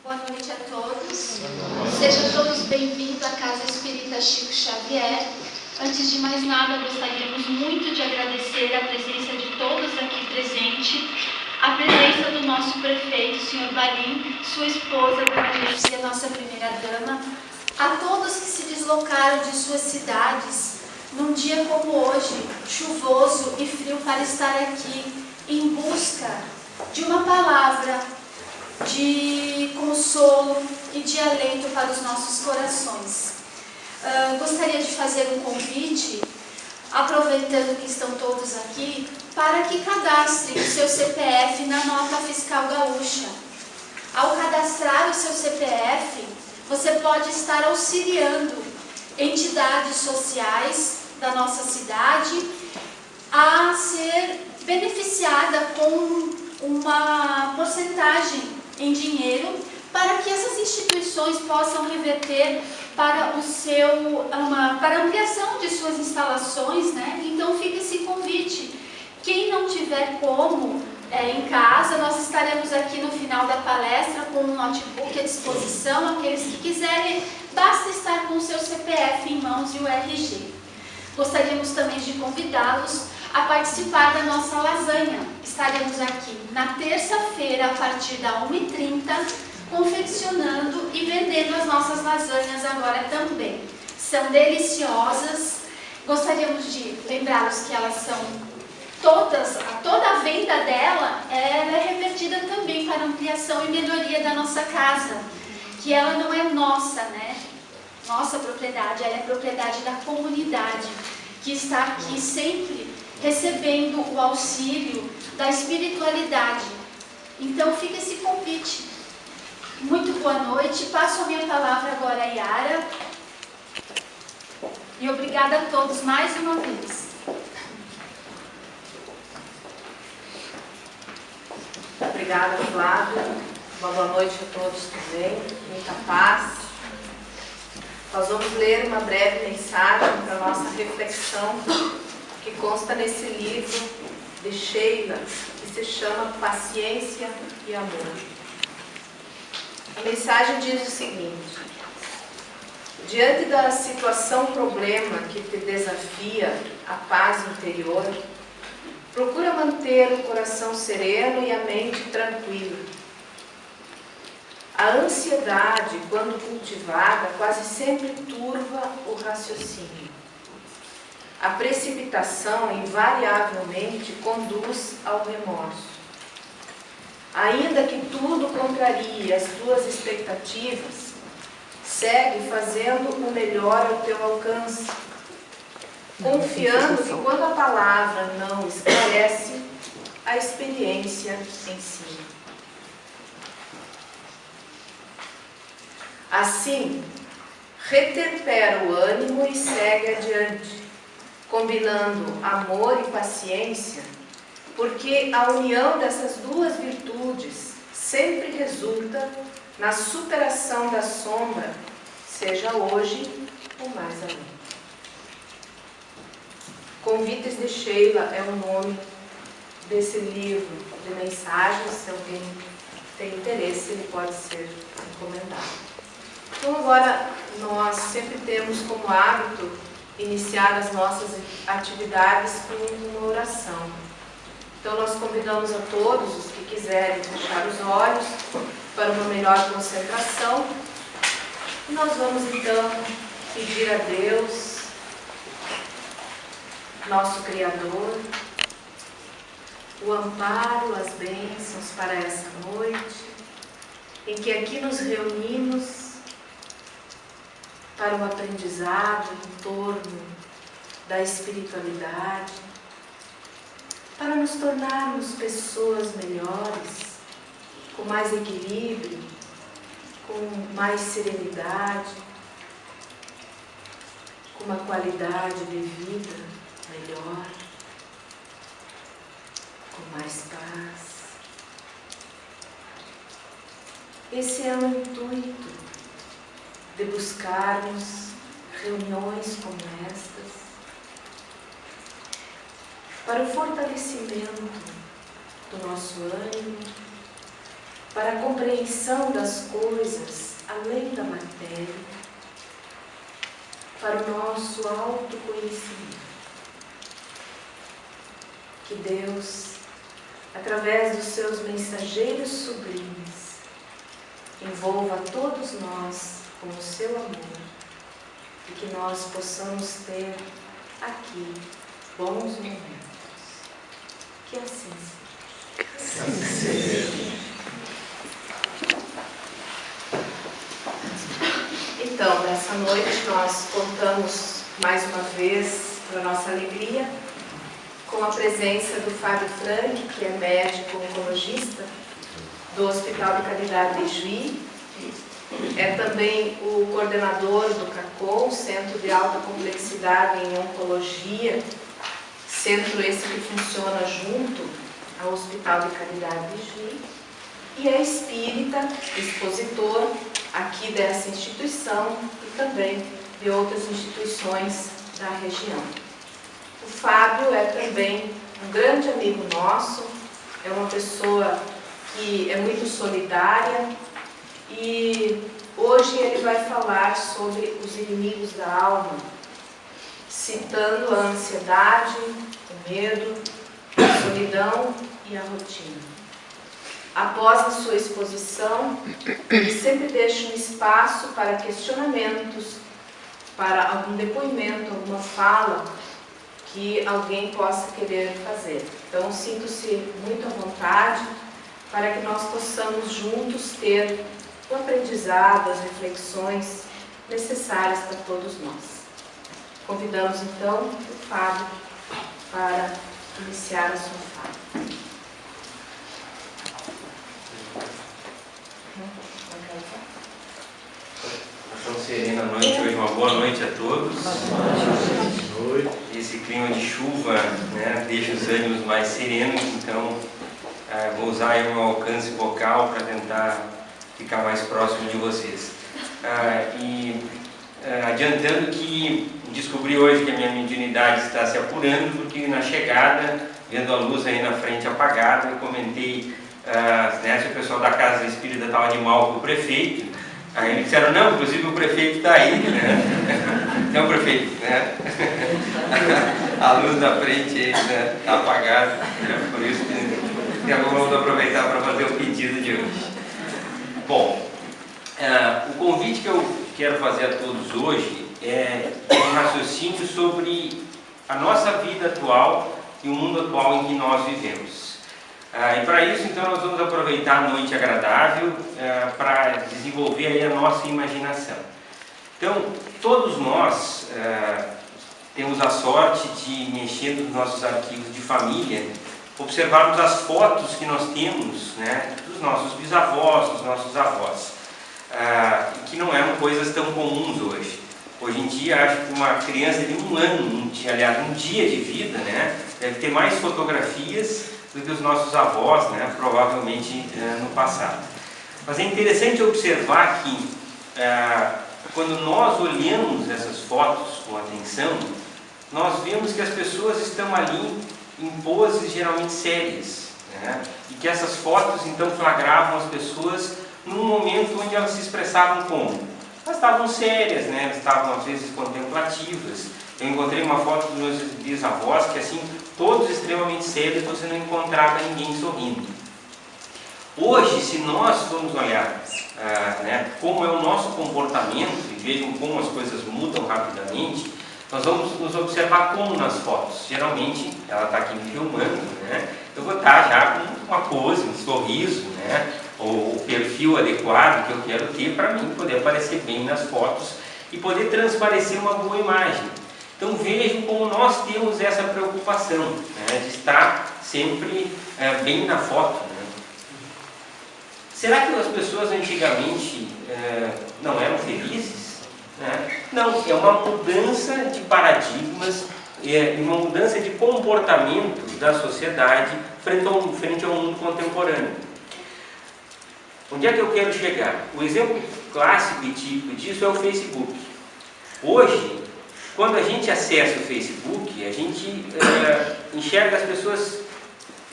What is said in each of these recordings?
Boa noite a todos. Sejam todos bem-vindos à Casa Espírita Chico Xavier. Antes de mais nada, gostaríamos muito de agradecer a presença de todos aqui presentes, a presença do nosso prefeito, Sr. Balim, sua esposa, Dona Alicia, nossa primeira-dama, a todos que se deslocaram de suas cidades num dia como hoje, chuvoso e frio, para estar aqui em busca de uma palavra de consolo e de alento para os nossos corações. Gostaria de fazer um convite, aproveitando que estão todos aqui, para que cadastrem o seu CPF na nota fiscal gaúcha. Ao cadastrar o seu CPF, você pode estar auxiliando entidades sociais da nossa cidade a ser beneficiada com uma porcentagem em dinheiro para que essas instituições possam reverter para para a ampliação de suas instalações, né? Então fica esse convite. Quem não tiver como em casa, nós estaremos aqui no final da palestra com um notebook à disposição. Aqueles que quiserem, basta estar com o seu CPF em mãos e o RG. Gostaríamos também de convidá-los a participar da nossa lasanha. Estaremos aqui na terça-feira, a partir da 1h30, confeccionando e vendendo as nossas lasanhas agora também. São deliciosas. Gostaríamos de lembrá-los que elas são toda a venda dela ela é revertida também para ampliação e melhoria da nossa casa, que ela não é nossa, né? Nossa propriedade, ela é propriedade da comunidade, que está aqui sempre recebendo o auxílio da espiritualidade. Então fica esse convite. Muito boa noite. Passo a minha palavra agora a Yara. E obrigada a todos mais uma vez. Obrigada, Flávia. Uma boa noite a todos também. Muita paz. Nós vamos ler uma breve mensagem para a nossa reflexão, que consta nesse livro de Sheila, que se chama Paciência e Amor. A mensagem diz o seguinte: diante da situação problema que te desafia a paz interior, procura manter o coração sereno e a mente tranquila. A ansiedade, quando cultivada, quase sempre turva o raciocínio. A precipitação invariavelmente conduz ao remorso. Ainda que tudo contrarie as tuas expectativas, segue fazendo o melhor ao teu alcance, confiando que quando a palavra não esclarece, a experiência ensina. Assim, retempera o ânimo e segue adiante, combinando amor e paciência, porque a união dessas duas virtudes sempre resulta na superação da sombra, seja hoje ou mais além. Convites de Sheila é o nome desse livro de mensagens. Se alguém tem interesse, ele pode ser encomendado. Então agora nós sempre temos como hábito iniciar as nossas atividades com uma oração. Então nós convidamos a todos os que quiserem fechar os olhos para uma melhor concentração. E nós vamos então pedir a Deus, nosso Criador, o amparo, as bênçãos para essa noite, em que aqui nos reunimos para um aprendizado em torno da espiritualidade, para nos tornarmos pessoas melhores, com mais equilíbrio, com mais serenidade, com uma qualidade de vida melhor, com mais paz. Esse é o intuito de buscarmos reuniões como estas, para o fortalecimento do nosso ânimo, para a compreensão das coisas além da matéria, para o nosso autoconhecimento. Que Deus, através dos seus mensageiros sublimes, envolva todos nós com o seu amor e que nós possamos ter aqui bons momentos. Que assim seja. Então, nessa noite nós contamos mais uma vez, para nossa alegria, com a presença do Fábio Frank, que é médico oncologista do Hospital de Caridade de Juí. É também o coordenador do CACOM, Centro de Alta Complexidade em Oncologia, centro esse que funciona junto ao Hospital de Caridade de Juí. E é espírita, expositor aqui dessa instituição e também de outras instituições da região. O Fábio é também um grande amigo nosso, é uma pessoa que é muito solidária e hoje ele vai falar sobre os inimigos da alma, citando a ansiedade, o medo, a solidão e a rotina. Após a sua exposição, ele sempre deixa um espaço para questionamentos, para algum depoimento, alguma fala que alguém possa querer fazer. Então, sinto-se muito à vontade para que nós possamos juntos ter o aprendizado, as reflexões necessárias para todos nós. Convidamos, então, o Fábio para iniciar a sua fala. Tão serena a noite hoje, uma boa noite a todos. Esse clima de chuva, né, deixa os ânimos mais serenos, então vou usar aí o meu alcance vocal para tentar ficar mais próximo de vocês. Adiantando que descobri hoje que a minha mediunidade está se apurando, porque na chegada, vendo a luz aí na frente apagada, eu comentei se o pessoal da Casa Espírita estava de mal com o prefeito. Aí eles disseram, não, inclusive o prefeito está aí, né? Não, prefeito, né? A luz da frente está, né, apagada, né? Por isso que vamos aproveitar para fazer o pedido de hoje. Bom, o convite que eu quero fazer a todos hoje é um raciocínio sobre a nossa vida atual e o mundo atual em que nós vivemos. E para isso, então, nós vamos aproveitar a noite agradável para desenvolver aí a nossa imaginação. Então, todos nós temos a sorte de, mexendo nos nossos arquivos de família, observarmos as fotos que nós temos, né, dos nossos bisavós, dos nossos avós, que não eram coisas tão comuns hoje. Hoje em dia, acho que uma criança de um ano, um dia de vida, né, deve ter mais fotografias do que os nossos avós, né, provavelmente no passado. Mas é interessante observar que quando nós olhamos essas fotos com atenção, nós vemos que as pessoas estão ali em poses geralmente sérias, né, e que essas fotos então flagravam as pessoas num momento onde elas se expressavam como? Elas estavam sérias, né, elas estavam às vezes contemplativas. Eu encontrei uma foto dos meus bisavós que, assim, todos extremamente sérios, você não encontrava ninguém sorrindo. Hoje, se nós formos olhar como é o nosso comportamento, e vejam como as coisas mudam rapidamente, nós vamos nos observar como nas fotos. Geralmente, ela está aqui me filmando, né? Eu vou estar já com uma pose, um sorriso, né? O perfil adequado que eu quero ter para mim poder aparecer bem nas fotos e poder transparecer uma boa imagem. Então vejam como nós temos essa preocupação, né, de estar sempre bem na foto. Né? Será que as pessoas antigamente não eram felizes? Né? Não, é uma mudança de paradigmas, uma mudança de comportamento da sociedade frente ao mundo contemporâneo. Onde é que eu quero chegar? O exemplo clássico e típico disso é o Facebook. Hoje, quando a gente acessa o Facebook, a gente enxerga as pessoas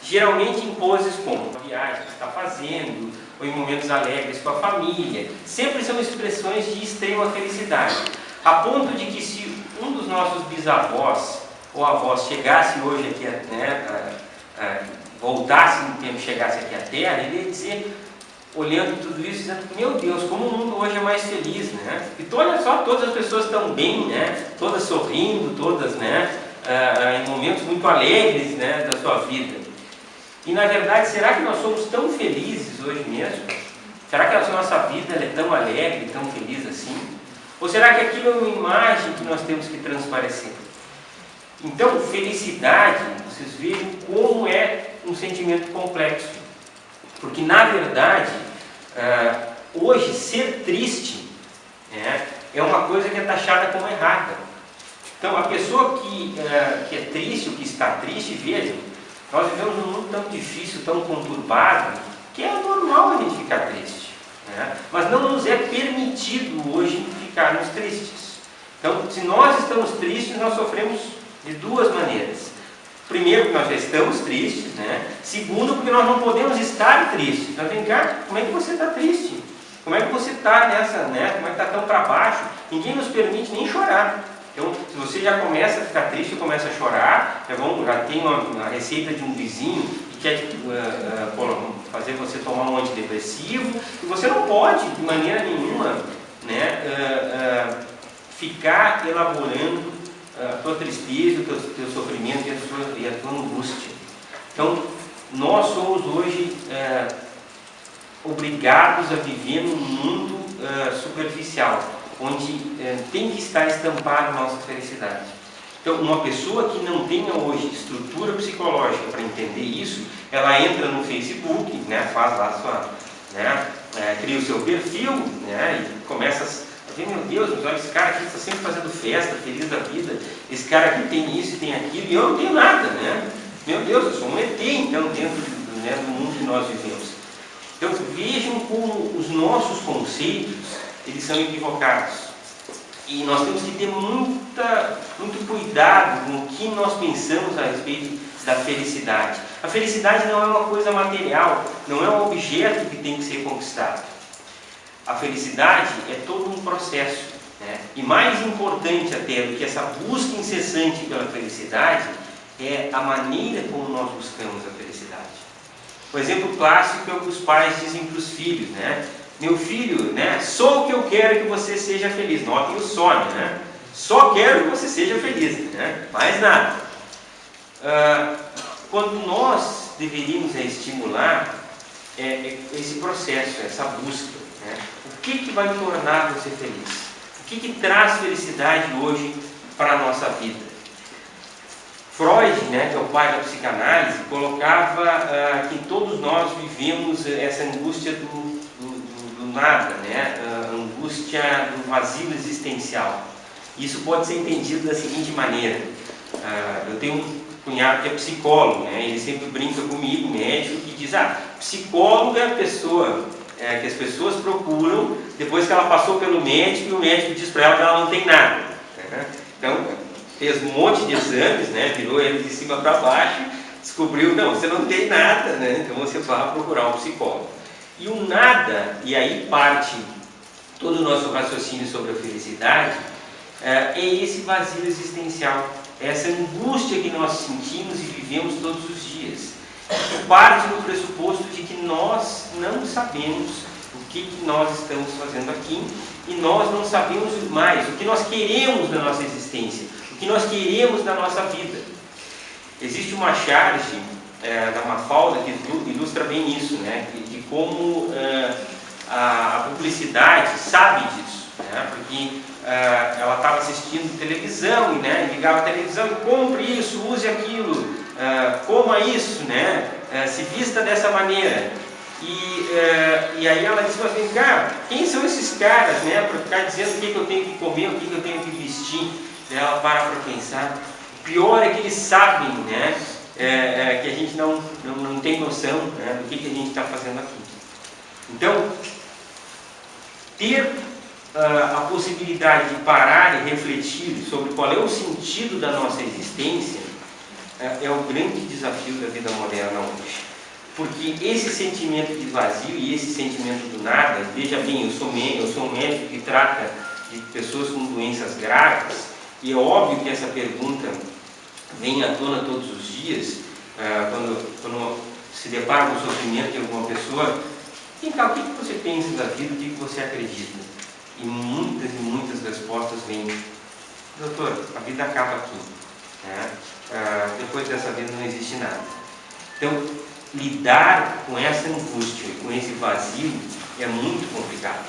geralmente em poses como viagem que está fazendo, ou em momentos alegres com a família. Sempre são expressões de extrema felicidade. A ponto de que se um dos nossos bisavós ou avós chegasse hoje aqui, voltasse no tempo, chegasse aqui à Terra, ele ia dizer, olhando tudo isso, dizendo, meu Deus, como o mundo hoje é mais feliz, né? E olha só, todas as pessoas estão bem, né? Todas sorrindo, todas, né? Em momentos muito alegres, né? Da sua vida. E na verdade, será que nós somos tão felizes hoje mesmo? Será que a nossa vida é tão alegre, tão feliz assim? Ou será que aquilo é uma imagem que nós temos que transparecer? Então, felicidade, vocês vejam como é um sentimento complexo. Porque, na verdade, hoje, ser triste é uma coisa que é taxada como errada. Então, a pessoa que é triste, ou que está triste, vejam, nós vivemos num mundo tão difícil, tão conturbado, que é normal a gente ficar triste. Mas não nos é permitido hoje ficarmos tristes. Então, se nós estamos tristes, nós sofremos de duas maneiras. Primeiro, porque nós já estamos tristes, né? Segundo, porque nós não podemos estar tristes. Então, vem cá, como é que você está triste? Como é que você está nessa, né? Como é que está tão para baixo? Ninguém nos permite nem chorar. Então, se você já começa a ficar triste, começa a chorar, já tem uma receita de um vizinho que quer fazer você tomar um antidepressivo, e você não pode, de maneira nenhuma, né, ficar elaborando a tua tristeza, o teu sofrimento e a tua angústia. Então, nós somos hoje obrigados a viver num mundo superficial, onde tem que estar estampada a nossa felicidade. Então, uma pessoa que não tenha hoje estrutura psicológica para entender isso, ela entra no Facebook, né, faz lá sua, né, cria o seu perfil, né, e começa a ver, meu Deus, mas olha, esse cara aqui está sempre fazendo festa, feliz da vida, esse cara aqui tem isso e tem aquilo, e eu não tenho nada, né? Meu Deus, eu sou um ET, então, dentro do mundo que nós vivemos. Então, vejam como os nossos conceitos, eles são equivocados. E nós temos que ter muito cuidado com o que nós pensamos a respeito da felicidade. A felicidade não é uma coisa material, não é um objeto que tem que ser conquistado. A felicidade é todo um processo, né? E mais importante até do que essa busca incessante pela felicidade é a maneira como nós buscamos a felicidade. O exemplo clássico é o que os pais dizem para os filhos, né? Meu filho, né, só o que eu quero é que você seja feliz. Notem o só, né? Só quero que você seja feliz, né? Mais nada. Quando nós deveríamos estimular esse processo, essa busca, né? O que vai tornar você feliz? O que traz felicidade hoje para a nossa vida? Freud, né, que é o pai da psicanálise, colocava que todos nós vivemos essa angústia do nada, né? A angústia do vazio existencial. Isso pode ser entendido da seguinte maneira. Eu tenho um cunhado que é psicólogo, né? Ele sempre brinca comigo, médico, que diz, psicólogo é a pessoa que as pessoas procuram depois que ela passou pelo médico e o médico diz para ela que ela não tem nada. Né? Então, fez um monte de exames, né? Virou ele de cima para baixo, descobriu, não, você não tem nada, né? Então você vai procurar um psicólogo. E o nada, e aí parte todo o nosso raciocínio sobre a felicidade, é esse vazio existencial, essa angústia que nós sentimos e vivemos todos os dias. Isso parte do pressuposto de que nós não sabemos o que nós estamos fazendo aqui e nós não sabemos mais o que nós queremos da nossa existência, o que nós queremos da nossa vida. Existe uma charge da Mafalda que ilustra bem isso, né? De como a publicidade sabe disso, né? Porque ela estava assistindo televisão, né? Ligava a televisão e compre isso, use aquilo, coma isso, né? Se vista dessa maneira. E aí ela disse assim, cara, quem são esses caras, né? Para ficar dizendo o que eu tenho que comer, o que eu tenho que vestir. E ela para pensar. O pior é que eles sabem, né? Que a gente não tem noção, né, do que a gente está fazendo aqui. Então, ter a possibilidade de parar e refletir sobre qual é o sentido da nossa existência é o grande desafio da vida moderna hoje. Porque esse sentimento de vazio e esse sentimento do nada, veja bem, eu sou um médico que trata de pessoas com doenças graves, e é óbvio que essa pergunta vem à tona todos os dias, quando se depara com o sofrimento de alguma pessoa. Vem cá, o que você pensa da vida, o que você acredita? E muitas respostas vêm: doutor, a vida acaba aqui, né? Depois dessa vida não existe nada. Então, lidar com essa angústia, com esse vazio, é muito complicado,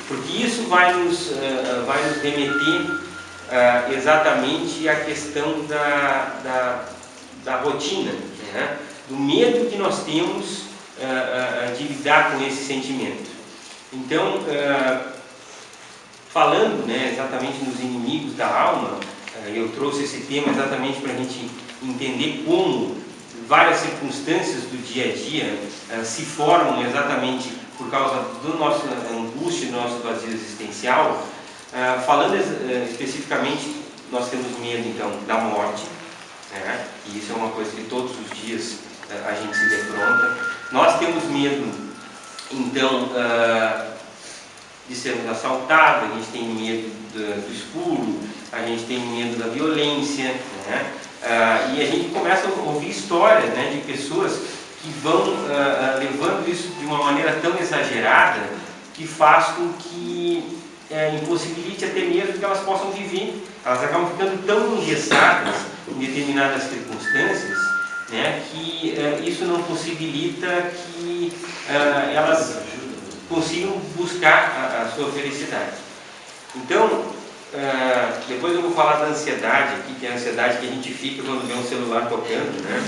porque isso vai nos remeter exatamente à questão da rotina, né? Do medo que nós temos de lidar com esse sentimento. Então, falando, né, exatamente nos inimigos da alma, eu trouxe esse tema exatamente para a gente entender como várias circunstâncias do dia a dia se formam exatamente por causa do nosso angústia, do nosso vazio existencial. Falando especificamente, nós temos medo então da morte, né? E isso é uma coisa que todos os dias a gente se defronta. Nós temos medo então de sermos assaltados, a gente tem medo do escuro, a gente tem medo da violência, né? E a gente começa a ouvir histórias, né, de pessoas que vão levando isso de uma maneira tão exagerada que faz com que impossibilite até mesmo que elas possam viver. Elas acabam ficando tão engessadas em determinadas circunstâncias, né, que isso não possibilita que elas consigam buscar a sua felicidade. Então, depois eu vou falar da ansiedade aqui, que é a ansiedade que a gente fica quando vê um celular tocando, né?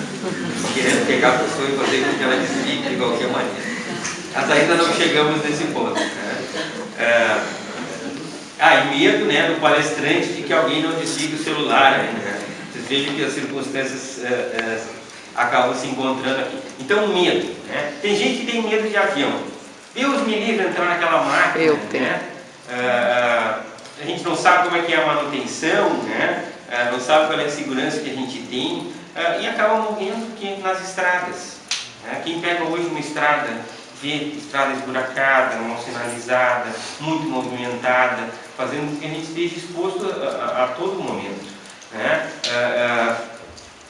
Querendo pegar a pessoa e fazer com que ela desligue de qualquer maneira. Mas ainda não chegamos nesse ponto, né? E medo, né, do palestrante de que alguém não desligue o celular, né? Vocês vejam que as circunstâncias acabam se encontrando aqui. Então, medo, né? Tem gente que tem medo de avião. Deus me livre de entrar naquela máquina. Eu tenho. Né? A gente não sabe como é que é a manutenção, né? Não sabe qual é a segurança que a gente tem, e acaba morrendo nas estradas. Né? Quem pega hoje uma estrada, vê estrada esburacada, mal sinalizada, muito movimentada, fazendo com que a gente esteja exposto a todo momento. Né? A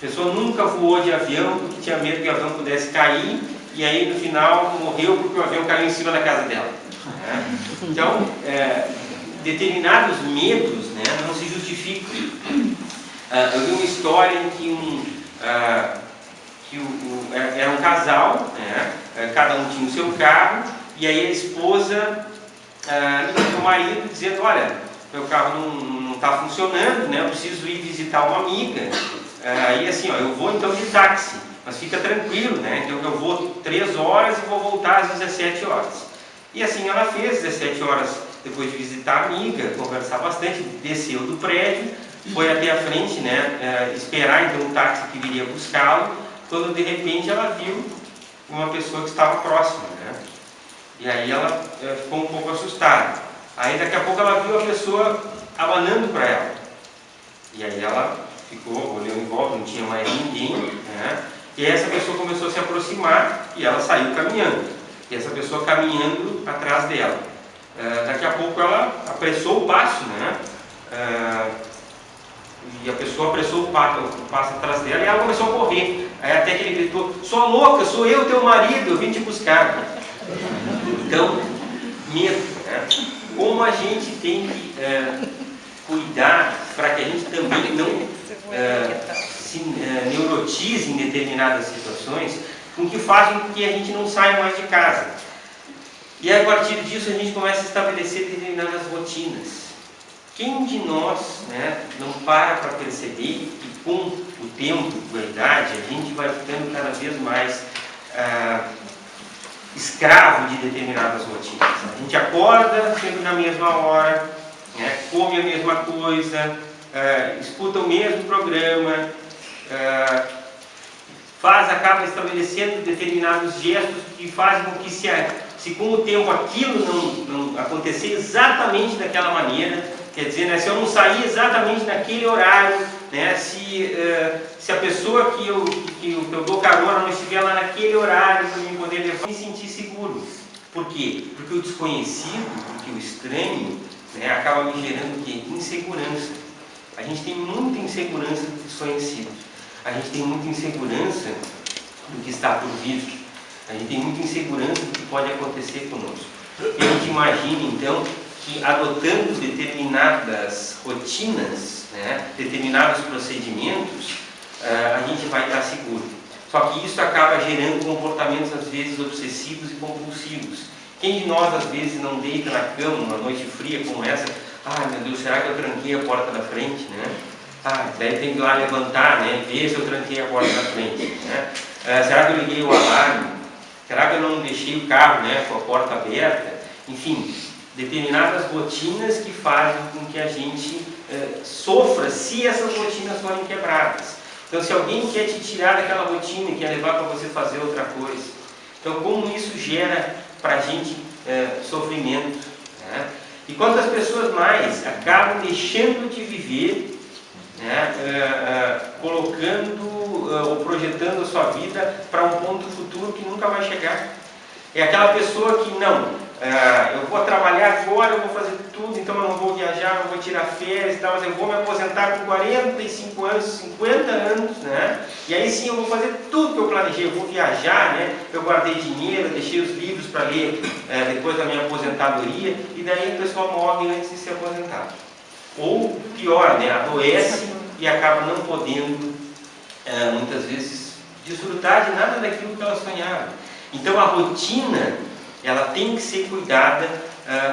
pessoa nunca voou de avião porque tinha medo que o avião pudesse cair, e aí no final morreu porque o avião caiu em cima da casa dela. Né? Então, determinados medos, né, não se justificam. Eu vi uma história em que era um casal, né, cada um tinha o seu carro, e aí a esposa ligou para o marido dizendo: olha, meu carro não está funcionando, né, eu preciso ir visitar uma amiga, e assim, eu vou então de táxi, mas fica tranquilo, né, então eu vou 3 horas e vou voltar às 17 horas. E assim ela fez, 17 horas depois de visitar a amiga, conversar bastante, desceu do prédio, foi até a frente, né, esperar então o táxi que viria buscá-lo, quando de repente ela viu uma pessoa que estava próxima, né? E aí ela ficou um pouco assustada. Aí daqui a pouco ela viu a pessoa abanando para ela. E aí ela ficou, olhou em volta, não tinha mais ninguém, né? E aí essa pessoa começou a se aproximar e ela saiu caminhando. E essa pessoa caminhando atrás dela. Daqui a pouco ela apressou o passo, né? E a pessoa apressou o passo atrás dela e ela começou a correr. Aí até que ele gritou: sua louca, sou eu, teu marido, eu vim te buscar. Então, medo, né? Como a gente tem que cuidar para que a gente também não se neurotize em determinadas situações, com que fazem com que a gente não saia mais de casa. E a partir disso a gente começa a estabelecer determinadas rotinas. Quem de nós, né, não para perceber que com o tempo, com a idade, a gente vai ficando cada vez mais escravo de determinadas rotinas. A gente acorda sempre na mesma hora, né, come a mesma coisa, escuta o mesmo programa, acaba estabelecendo determinados gestos que fazem com que se com o tempo aquilo não acontecer exatamente daquela maneira, quer dizer, né, se eu não sair exatamente naquele horário né, se a pessoa que eu dou carona não estiver lá naquele horário para mim poder levar, me sentir seguro. Por quê? Porque o desconhecido, porque o estranho, né, acaba me gerando o quê? Insegurança. A gente tem muita insegurança do desconhecido. A gente tem muita insegurança do que está por vir. A gente tem muita insegurança do que pode acontecer conosco. E a gente imagina, então, que adotando determinadas rotinas, né, determinados procedimentos, a gente vai estar seguro. Só que isso acaba gerando comportamentos, às vezes, obsessivos e compulsivos. Quem de nós, às vezes, não deita na cama uma noite fria como essa? Ah, meu Deus, será que eu tranquei a porta da frente, né? Ah, daí tem que ir lá levantar, né? Ver se eu tranquei a porta da frente, né? Será que eu liguei o alarme? Será que eu não deixei o carro, né, com a porta aberta? Enfim, determinadas rotinas que fazem com que a gente sofra se essas rotinas forem quebradas. Então, se alguém quer te tirar daquela rotina e quer levar para você fazer outra coisa, então como isso gera para a gente sofrimento, né? E quantas pessoas mais acabam deixando de viver, né, colocando ou projetando a sua vida para um ponto futuro que nunca vai chegar. É aquela pessoa que não, eu vou trabalhar agora, eu vou fazer tudo, então eu não vou viajar, não vou tirar férias e tal, mas eu vou me aposentar com 45 anos, 50 anos, né? E aí sim eu vou fazer tudo que eu planejei, eu vou viajar, né? Eu guardei dinheiro, deixei os livros para ler depois da minha aposentadoria, e daí o pessoal morre antes de ser aposentado. Ou pior, né? Adoece e acaba não podendo, muitas vezes, desfrutar de nada daquilo que ela sonhava. Então a rotina, ela tem que ser cuidada,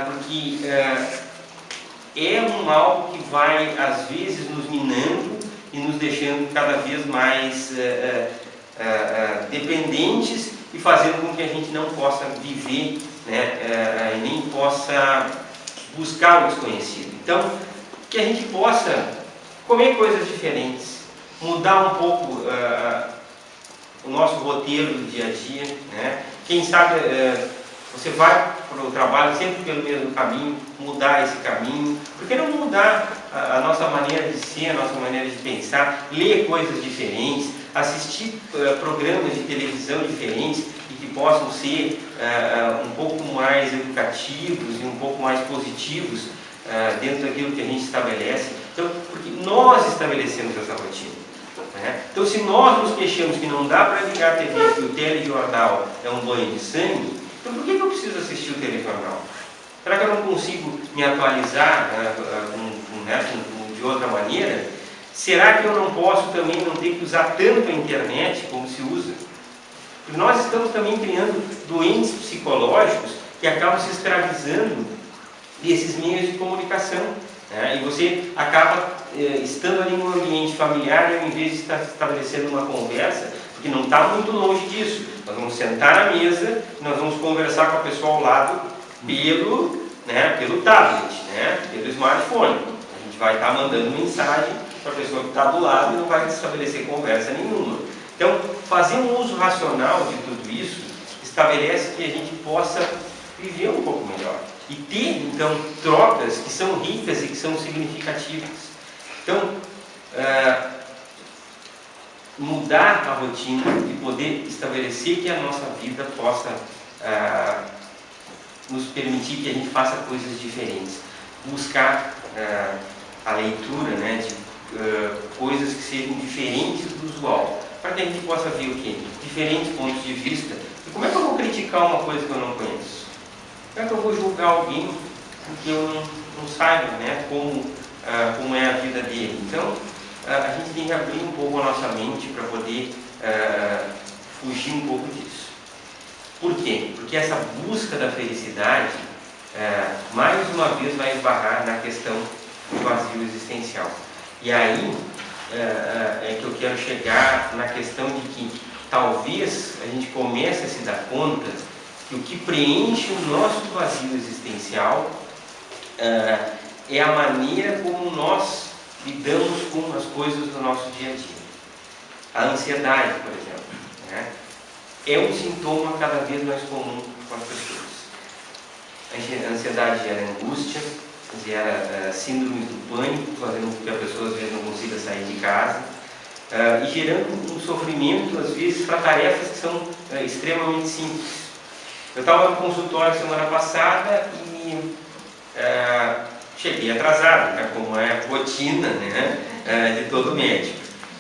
porque é um mal que vai, às vezes, nos minando e nos deixando cada vez mais dependentes e fazendo com que a gente não possa viver, né, e nem possa buscar o desconhecido. Então, que a gente possa comer coisas diferentes, mudar um pouco o nosso roteiro do dia a dia, né? Quem sabe você vai para o trabalho sempre pelo mesmo caminho, mudar esse caminho. Por que não mudar a nossa maneira de ser, a nossa maneira de pensar, ler coisas diferentes, assistir programas de televisão diferentes e que possam ser um pouco mais educativos e um pouco mais positivos dentro daquilo que a gente estabelece. Então, porque nós estabelecemos essa rotina. Então, se nós nos queixamos que não dá para ligar a TV, que o telejornal é um banho de sangue, então por que eu preciso assistir o telejornal? Será que eu não consigo me atualizar de outra maneira? Será que eu não posso também não ter que usar tanto a internet como se usa? Porque nós estamos também criando doentes psicológicos que acabam se escravizando desses meios de comunicação. E você acaba estando ali no ambiente familiar, ao invés de estar estabelecendo uma conversa, porque não está muito longe disso. Nós vamos sentar na mesa e nós vamos conversar com a pessoa ao lado pelo tablet, pelo smartphone. A gente vai estar mandando mensagem para a pessoa que está do lado e não vai estabelecer conversa nenhuma. Então, fazer um uso racional de tudo isso estabelece que a gente possa viver um pouco melhor. E ter, então, trocas que são ricas e que são significativas. Então, mudar a rotina e poder estabelecer que a nossa vida possa nos permitir que a gente faça coisas diferentes. Buscar a leitura, de coisas que sejam diferentes do usual. Para que a gente possa ver o quê? Diferentes pontos de vista. E como é que eu vou criticar uma coisa que eu não conheço? Como é que eu vou julgar alguém que eu não saiba, como é a vida dele? Então, a gente tem que abrir um pouco a nossa mente para poder fugir um pouco disso. Por quê? Porque essa busca da felicidade, mais uma vez, vai esbarrar na questão do vazio existencial. E aí é que eu quero chegar na questão de que talvez a gente comece a se dar conta que o que preenche o nosso vazio existencial é a maneira como nós lidamos com as coisas do nosso dia a dia. A ansiedade, por exemplo, é um sintoma cada vez mais comum com as pessoas. A ansiedade gera angústia, gera síndromes do pânico, fazendo com que a pessoa às vezes não consiga sair de casa, e gerando um sofrimento às vezes para tarefas que são extremamente simples. Eu estava no consultório semana passada e cheguei atrasado, né, como é rotina, né, de todo médico.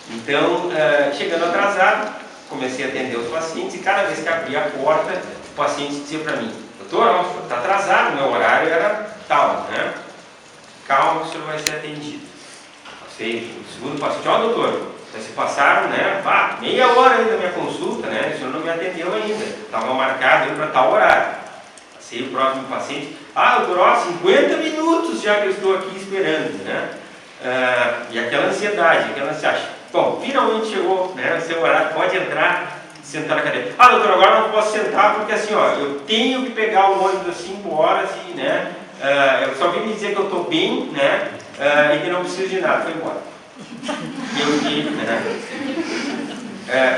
Então, chegando atrasado, comecei a atender os pacientes e cada vez que abria a porta, o paciente dizia para mim: doutor, o senhor está atrasado, meu horário era tal, né? Calma que o senhor vai ser atendido. Passei o segundo paciente: ó, doutor, já se passaram, né, meia hora ainda da minha consulta, né, o senhor não me atendeu ainda, estava marcado para tal horário. Passei o próximo paciente: doutor, ó, 50 minutos já que eu estou aqui esperando, né? E aquela ansiedade, bom, finalmente chegou, né, o seu horário, pode entrar, sentar na cadeira. Doutor, agora não posso sentar porque assim, ó, eu tenho que pegar o ônibus às 5 horas e, né, eu só vim me dizer que eu estou bem, né, e que não preciso de nada. Foi embora.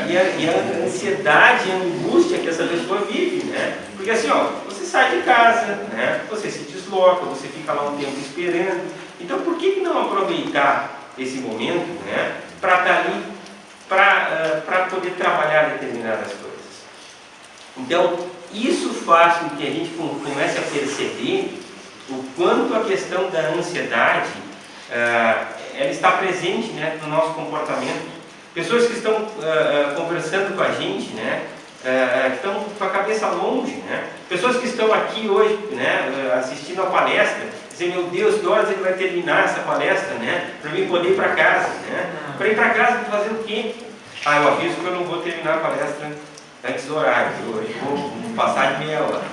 E a ansiedade e a angústia que essa pessoa vive, né? Porque assim, ó, você sai de casa, né? Você se desloca, você fica lá um tempo esperando. Então, por que não aproveitar esse momento, né, para estar ali, para poder trabalhar determinadas coisas? Então, isso faz com que a gente comece a perceber o quanto a questão da ansiedade ela está presente, né, no nosso comportamento. Pessoas que estão conversando com a gente, né, estão com a cabeça longe, né? Pessoas que estão aqui hoje, né, assistindo a palestra, dizem: meu Deus, que horas ele vai terminar essa palestra, né, para mim poder ir para casa, né? Para ir para casa, fazer o quê? Eu aviso que eu não vou terminar a palestra antes do horário, hoje vou passar de meia hora.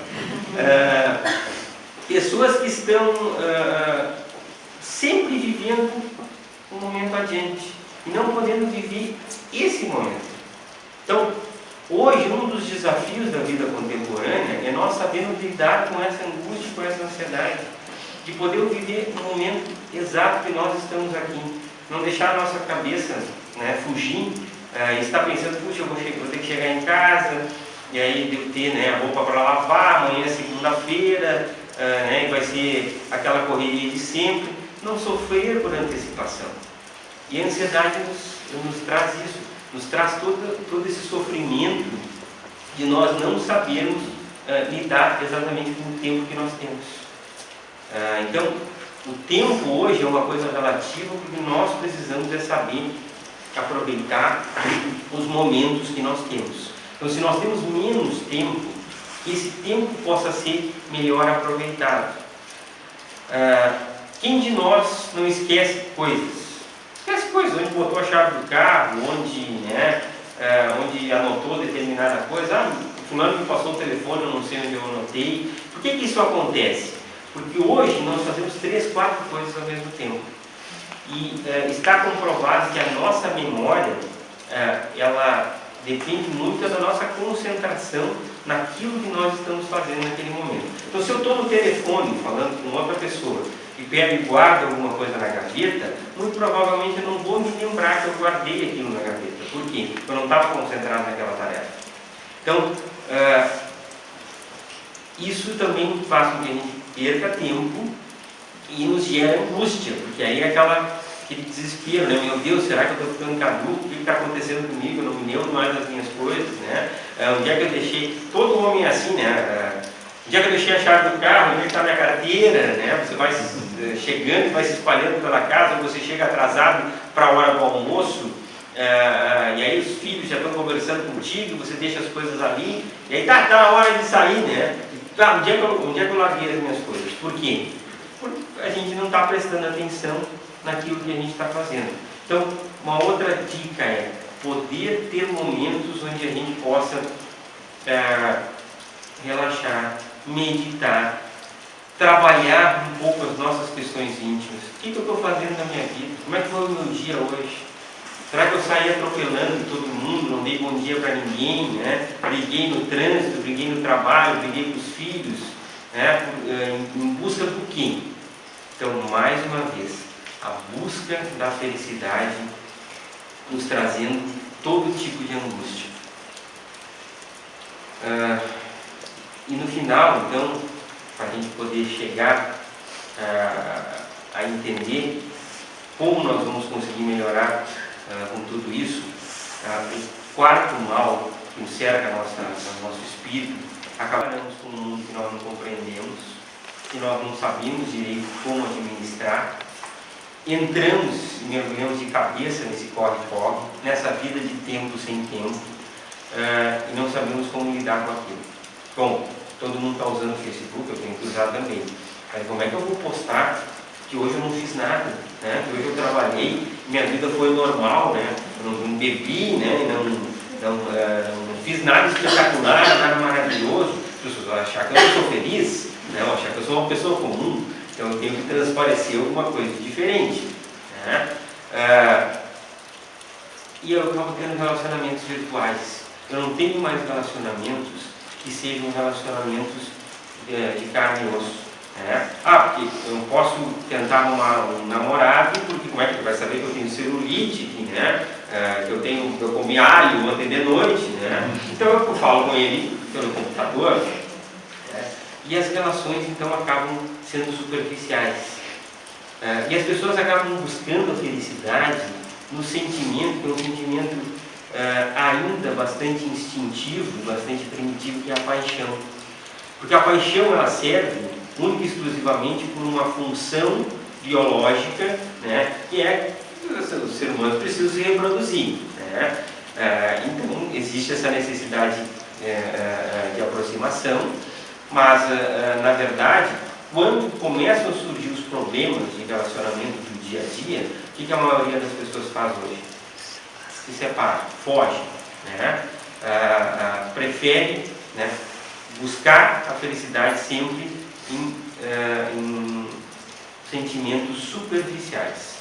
Pessoas que estão sempre vivendo um momento adiante e não podendo viver esse momento. Então, hoje, um dos desafios da vida contemporânea é nós sabermos lidar com essa angústia, com essa ansiedade, de poder viver no momento exato que nós estamos aqui, não deixar a nossa cabeça, né, fugir, e estar pensando: puxa, eu vou ter que chegar em casa, e aí devo ter, né, a roupa para lavar, amanhã é segunda-feira, né, e vai ser aquela correria de sempre. Não sofrer por antecipação. E a ansiedade nos traz isso, nos traz todo esse sofrimento de nós não sabermos lidar exatamente com o tempo que nós temos. Então, o tempo hoje é uma coisa relativa, porque nós precisamos saber aproveitar os momentos que nós temos. Então, se nós temos menos tempo, que esse tempo possa ser melhor aproveitado. Quem de nós não esquece coisas? Esquece coisas, onde botou a chave do carro, onde anotou determinada coisa. Fulano me passou o telefone, eu não sei onde eu anotei. Por que isso acontece? Porque hoje nós fazemos 3, 4 coisas ao mesmo tempo. E está comprovado que a nossa memória, ela depende muito da nossa concentração naquilo que nós estamos fazendo naquele momento. Então, se eu estou no telefone falando com outra pessoa e pego e guardo alguma coisa na gaveta, muito provavelmente eu não vou me lembrar que eu guardei aquilo na gaveta. Por quê? Porque eu não estava concentrado naquela tarefa. Então, isso também faz com que a gente perca tempo e nos gera angústia, porque aí é aquele desespero, né? Meu Deus, será que eu estou ficando caduco? O que está acontecendo comigo? Eu não me lembro mais das minhas coisas, né? Onde é que eu deixei? Todo homem é assim, né? Onde é que eu deixei a chave do carro? Onde é que está a minha carteira? Né? Você vai chegando e vai se espalhando pela casa, você chega atrasado para a hora do almoço, e aí os filhos já estão conversando contigo, você deixa as coisas ali, e aí tá na hora de sair, né? Onde é que eu larguei as minhas coisas? Por quê? Porque a gente não está prestando atenção naquilo que a gente está fazendo. Então, uma outra dica é poder ter momentos onde a gente possa relaxar, meditar, trabalhar um pouco as nossas questões íntimas. O que eu estou fazendo na minha vida? Como é que foi o meu dia hoje? Será que eu saí atropelando todo mundo, não dei bom dia para ninguém, né? Briguei no trânsito, briguei no trabalho, briguei com os filhos, né? Em busca do quê? Então, mais uma vez, a busca da felicidade nos trazendo todo tipo de angústia. E no final, então, para a gente poder chegar a entender como nós vamos conseguir melhorar com tudo isso, o quarto mal que encerca nosso espírito, acabaremos com um mundo que nós não compreendemos, que nós não sabemos direito como administrar, entramos e mergulhamos de cabeça nesse corre-corre, nessa vida de tempo sem tempo, e não sabemos como lidar com aquilo. Bom, todo mundo está usando o Facebook, eu tenho que usar também, mas como é que eu vou postar que hoje eu não fiz nada, né? Que hoje eu trabalhei, minha vida foi normal, né? Eu não bebi, né? Não fiz nada espetacular, nada maravilhoso. As pessoas vão achar que eu não sou feliz, né? Vão achar que eu sou uma pessoa comum, então eu tenho que transparecer alguma coisa diferente, né? E eu acabo tendo relacionamentos virtuais. Eu não tenho mais relacionamentos que sejam relacionamentos de carne e osso. Porque eu não posso tentar arrumar um namorado, porque como é que ele vai saber que eu tenho celulite, né? Que eu comi alho ontem de noite, né? Então eu falo com ele pelo computador, e as relações então acabam sendo superficiais. E as pessoas acabam buscando a felicidade no sentimento, que é um sentimento ainda bastante instintivo, bastante primitivo, que é a paixão. Porque a paixão ela serve única e exclusivamente por uma função biológica, né, que é que os seres humanos precisam se reproduzir, né? Então existe essa necessidade de aproximação, mas na verdade, quando começam a surgir os problemas de relacionamento do dia a dia, o que a maioria das pessoas faz hoje? Se separa, foge, né? Prefere, né, buscar a felicidade sempre em sentimentos superficiais.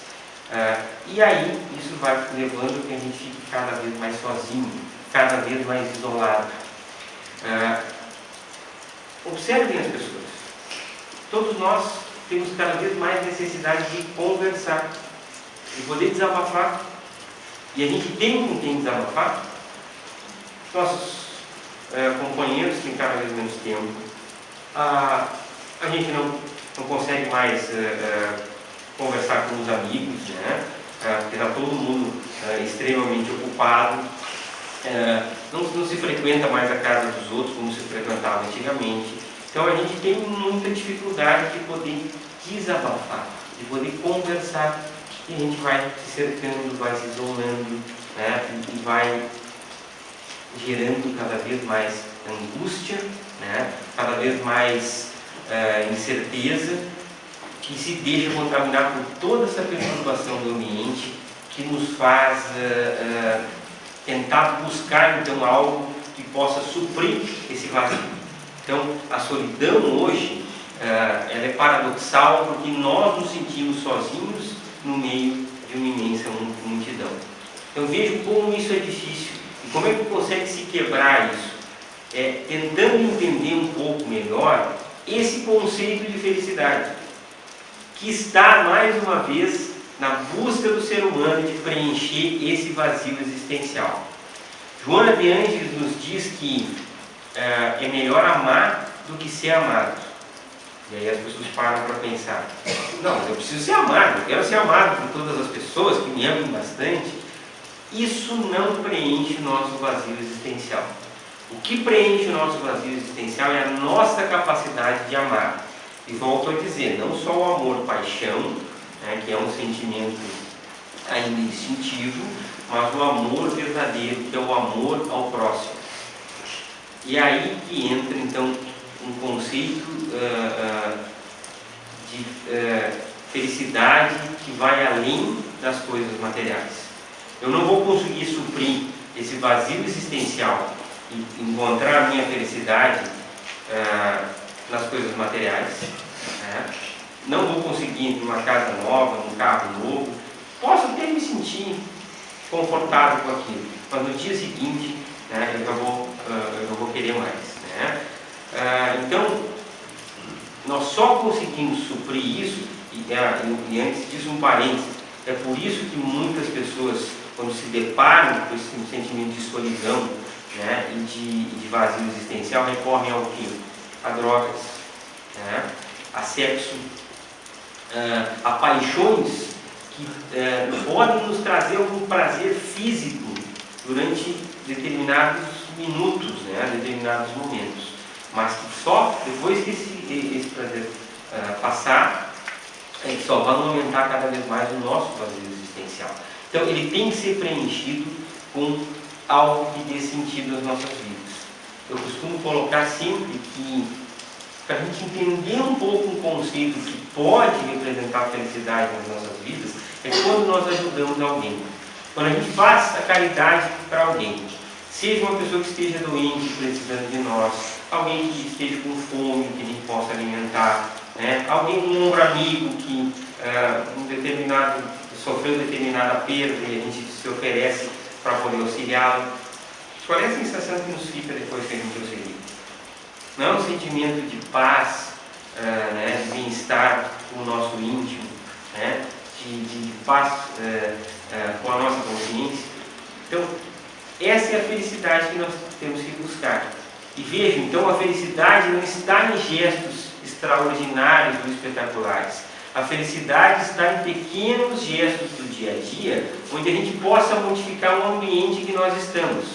E aí isso vai levando a que a gente fique cada vez mais sozinho, cada vez mais isolado. Observem as pessoas. Todos nós temos cada vez mais necessidade de conversar, de poder desabafar. E a gente tem com quem desabafar. Nossos companheiros têm cada vez menos tempo. A gente não consegue mais conversar com os amigos, né? Porque está todo mundo extremamente ocupado. Não se frequenta mais a casa dos outros como se frequentava antigamente. Então a gente tem muita dificuldade de poder desabafar, de poder conversar. E a gente vai se cercando, vai se isolando, né? E vai gerando cada vez mais angústia, né? Cada vez mais incerteza, que se deixa contaminar por toda essa perturbação do ambiente, que nos faz tentar buscar então algo que possa suprir esse vazio. Então a solidão hoje ela é paradoxal, porque nós nos sentimos sozinhos no meio de uma imensa multidão. Então vejo como isso é difícil e como é que consegue se quebrar isso, tentando entender um pouco melhor esse conceito de felicidade, que está mais uma vez na busca do ser humano de preencher esse vazio existencial. Joana de Ângeles nos diz que é melhor amar do que ser amado. E aí as pessoas param para pensar: não, eu preciso ser amado, eu quero ser amado por todas as pessoas que me amem bastante. Isso não preenche o nosso vazio existencial. O que preenche o nosso vazio existencial é a nossa capacidade de amar. E volto a dizer, não só o amor-paixão, né, que é um sentimento ainda instintivo, mas o amor verdadeiro, que é o amor ao próximo. E aí que entra então um conceito de felicidade que vai além das coisas materiais. Eu não vou conseguir suprir esse vazio existencial e encontrar a minha felicidade nas coisas materiais, né? Não vou conseguir uma casa nova, um carro novo. Posso até me sentir confortável com aquilo, mas no dia seguinte, né, eu não vou querer mais, né? Então nós só conseguimos suprir isso, e antes disso um parênteses, é por isso que muitas pessoas, quando se deparam com esse sentimento de solidão, né, e de vazio existencial, recorrem ao quê? A drogas, né, a sexo, a paixões que podem nos trazer algum prazer físico durante determinados minutos, determinados momentos, mas que só depois que esse prazer passar, só vai aumentar cada vez mais o nosso vazio existencial. Então ele tem que ser preenchido com algo que dê sentido às nossas vidas. Eu costumo colocar sempre que, para a gente entender um pouco um conceito que pode representar a felicidade nas nossas vidas, é quando nós ajudamos alguém. Quando a gente faz a caridade para alguém, seja uma pessoa que esteja doente, precisando de nós, alguém que esteja com fome, que a gente possa alimentar, um ombro amigo que sofreu determinada perda e a gente se oferece para poder auxiliá-lo. Qual é a sensação que nos fica depois que a gente auxilia? Não é um sentimento de paz, de bem-estar com o nosso íntimo, de paz com a nossa consciência? Então, essa é a felicidade que nós temos que buscar. E vejam, então, a felicidade não está em gestos extraordinários ou espetaculares. A felicidade está em pequenos gestos do dia a dia, onde a gente possa modificar o ambiente que nós estamos.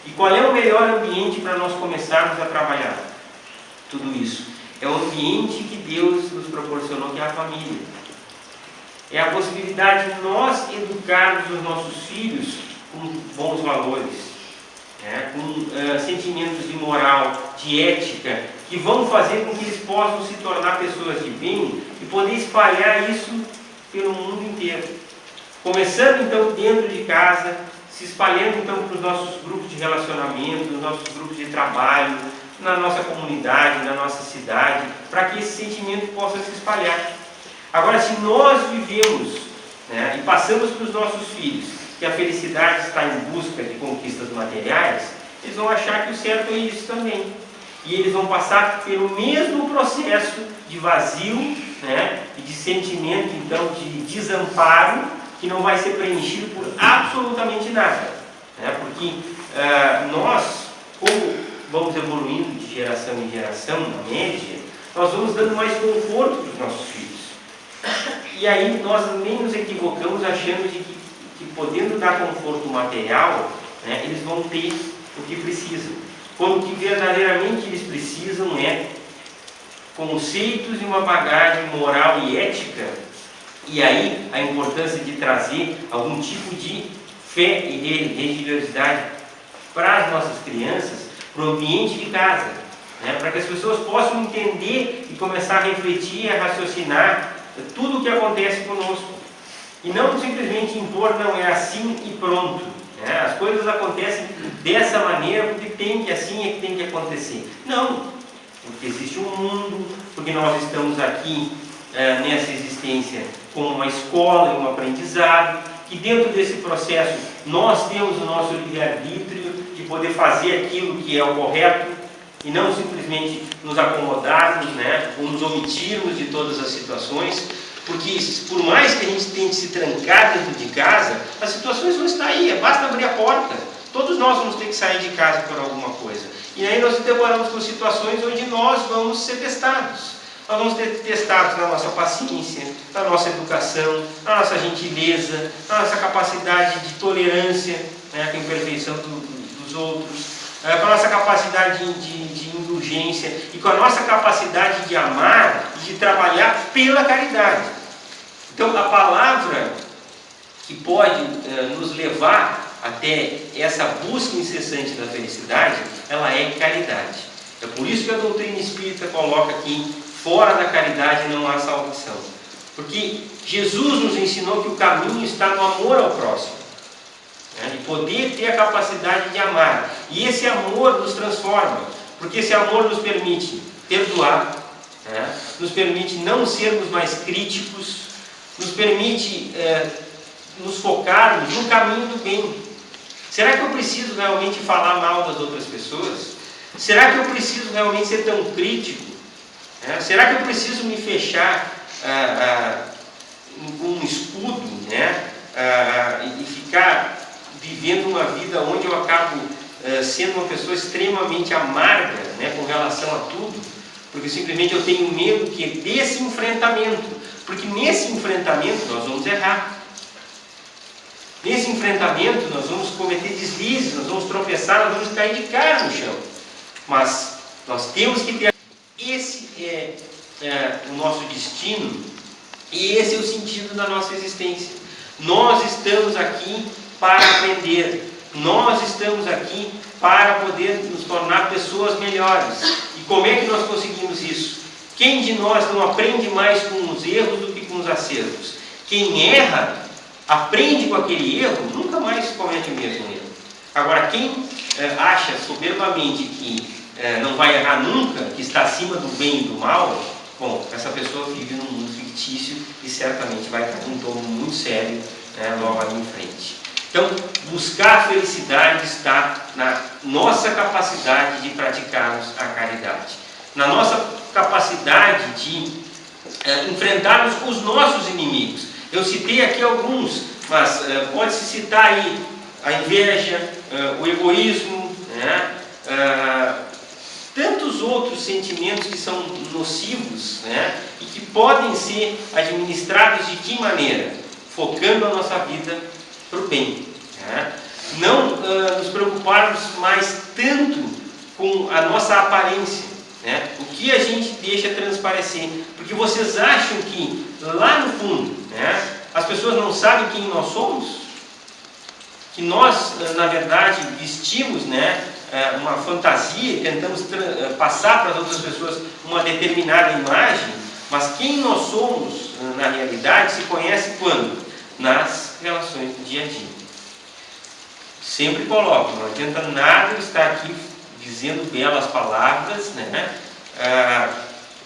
E qual é o melhor ambiente para nós começarmos a trabalhar tudo isso? É o ambiente que Deus nos proporcionou, que é a família. É a possibilidade de nós educarmos os nossos filhos com bons valores, com sentimentos de moral, de ética, que vão fazer com que eles possam se tornar pessoas de bem e poder espalhar isso pelo mundo inteiro. Começando então dentro de casa, se espalhando então para os nossos grupos de relacionamento, nos nossos grupos de trabalho, na nossa comunidade, na nossa cidade, para que esse sentimento possa se espalhar. Agora, se nós vivemos e passamos para os nossos filhos que a felicidade está em busca de conquistas materiais, eles vão achar que o certo é isso também. E eles vão passar pelo mesmo processo de vazio e de sentimento, então, de desamparo, que não vai ser preenchido por absolutamente nada. Porque nós, como vamos evoluindo de geração em geração, na média, nós vamos dando mais conforto para os nossos filhos. E aí nós nem nos equivocamos achando de que podendo dar conforto material, eles vão ter o que precisam. Quando o que verdadeiramente eles precisam é conceitos e uma bagagem moral e ética, e aí a importância de trazer algum tipo de fé e religiosidade para as nossas crianças, para o ambiente de casa, para que as pessoas possam entender e começar a refletir e a raciocinar tudo o que acontece conosco. E não simplesmente impor, não, é assim e pronto. As coisas acontecem dessa maneira porque tem que assim é que tem que acontecer. Não, porque existe um mundo, porque nós estamos aqui nessa existência como uma escola e um aprendizado, que dentro desse processo nós temos o nosso livre-arbítrio de poder fazer aquilo que é o correto e não simplesmente nos acomodarmos, ou nos omitirmos de todas as situações. Porque por mais que a gente tente se trancar dentro de casa, as situações vão estar aí, basta abrir a porta. Todos nós vamos ter que sair de casa por alguma coisa. E aí nós nos deparamos com situações onde nós vamos ser testados. Nós vamos ser testados na nossa paciência, na nossa educação, na nossa gentileza, na nossa capacidade de tolerância, com a imperfeição dos outros, com a nossa capacidade de indulgência e com a nossa capacidade de amar e de trabalhar pela caridade. Então, a palavra que pode nos levar até essa busca incessante da felicidade, ela é caridade. É por isso que a doutrina espírita coloca que fora da caridade não há salvação. Porque Jesus nos ensinou que o caminho está no amor ao próximo. De poder ter a capacidade de amar. E esse amor nos transforma. Porque esse amor nos permite perdoar, nos permite não sermos mais críticos, nos permite nos focarmos no caminho do bem. Será que eu preciso realmente falar mal das outras pessoas? Será que eu preciso realmente ser tão crítico? Será que eu preciso me fechar com um escudo, e ficar vivendo uma vida onde eu acabo sendo uma pessoa extremamente amarga, com relação a tudo? porque simplesmente eu tenho medo desse enfrentamento, porque nesse enfrentamento nós vamos errar. Nesse enfrentamento nós vamos cometer deslizes, nós vamos tropeçar, nós vamos cair de cara no chão. Mas nós temos que ter... Esse é o nosso destino e esse é o sentido da nossa existência. Nós estamos aqui para aprender. Nós estamos aqui para poder nos tornar pessoas melhores. E como é que nós conseguimos isso? Quem de nós não aprende mais com os erros do que com os acertos? Quem erra, aprende com aquele erro, nunca mais comete o mesmo erro. Agora, quem acha soberbamente que não vai errar nunca, que está acima do bem e do mal, bom, essa pessoa vive num mundo fictício e certamente vai cair num tombo muito sério logo ali em frente. Então, buscar a felicidade está na nossa capacidade de praticarmos a caridade, na nossa capacidade de enfrentarmos os nossos inimigos. Eu citei aqui alguns, mas pode-se citar aí a inveja, o egoísmo, tantos outros sentimentos que são nocivos, e que podem ser administrados de que maneira? Focando a nossa vida para o bem. Não nos preocuparmos mais tanto com a nossa aparência, o que a gente deixa transparecer, porque vocês acham que lá no fundo as pessoas não sabem quem nós somos? Que nós, na verdade, vestimos uma fantasia e tentamos passar para as outras pessoas uma determinada imagem, mas quem nós somos, na realidade, se conhece quando? Nas relações do dia a dia. Sempre coloco, não adianta nada eu estar aqui dizendo belas palavras,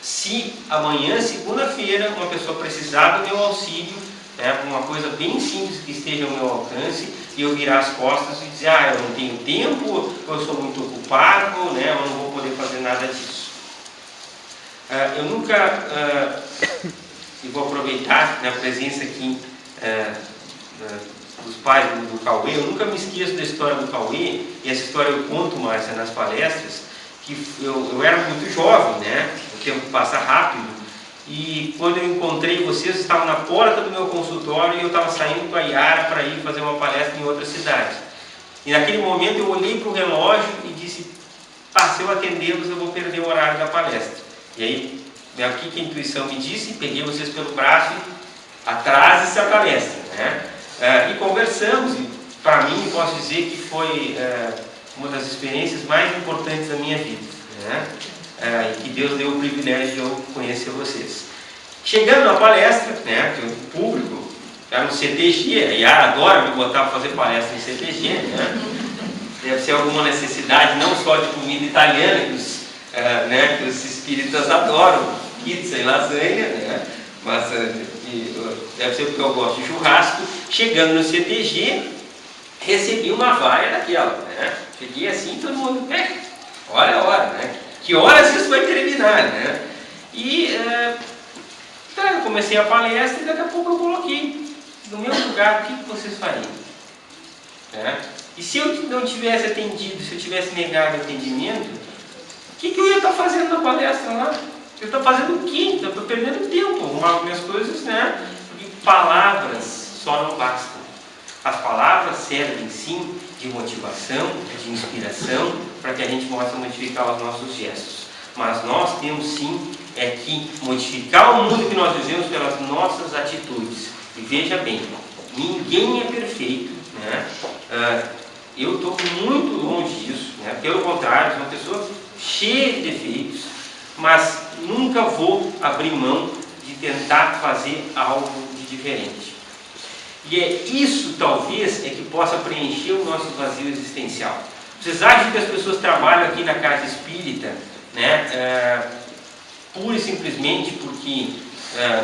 se amanhã, segunda-feira, uma pessoa precisar do meu auxílio, uma coisa bem simples que esteja ao meu alcance, e eu virar as costas e dizer, eu não tenho tempo, eu sou muito ocupado, eu não vou poder fazer nada disso. Eu nunca, e vou aproveitar a presença aqui dos pais do Cauê, eu nunca me esqueço da história do Cauê, e essa história eu conto mais nas palestras, que eu era muito jovem, o tempo passa rápido, e quando eu encontrei vocês, estavam na porta do meu consultório e eu estava saindo com a Yara para ir fazer uma palestra em outra cidade. E naquele momento eu olhei para o relógio e disse, se eu atendê-los eu vou perder o horário da palestra. E aí, aqui que a intuição me disse, peguei vocês pelo braço e atrase-se a palestra. E conversamos, e para mim posso dizer que foi uma das experiências mais importantes da minha vida. E que Deus deu o privilégio de eu conhecer vocês. Chegando na palestra, que o público era no CTG, a Yara adora me botar para fazer palestra em CTG, deve ser alguma necessidade, não só de comida italiana, que os espíritas adoram, pizza e lasanha, mas deve ser porque eu gosto de churrasco. Chegando no CTG, recebi uma vaia daquela, cheguei assim, todo mundo, olha a hora, que horas isso vai terminar, E eu comecei a palestra e daqui a pouco eu coloquei no meu lugar o que vocês fariam. E se eu não tivesse atendido, se eu tivesse negado o atendimento, o que eu ia estar fazendo na palestra lá? Eu estou fazendo o quê? Eu estou perdendo tempo, arrumar minhas coisas, porque palavras só não bastam. As palavras servem sim de motivação, de inspiração, para que a gente possa modificar os nossos gestos. Mas nós temos sim que modificar o mundo que nós vivemos pelas nossas atitudes. E veja bem, ninguém é perfeito, eu estou muito longe disso, pelo contrário, sou uma pessoa cheia de defeitos, mas nunca vou abrir mão de tentar fazer algo de diferente. E é isso, talvez, que possa preencher o nosso vazio existencial. Vocês acham que as pessoas trabalham aqui na casa espírita, pura e simplesmente porque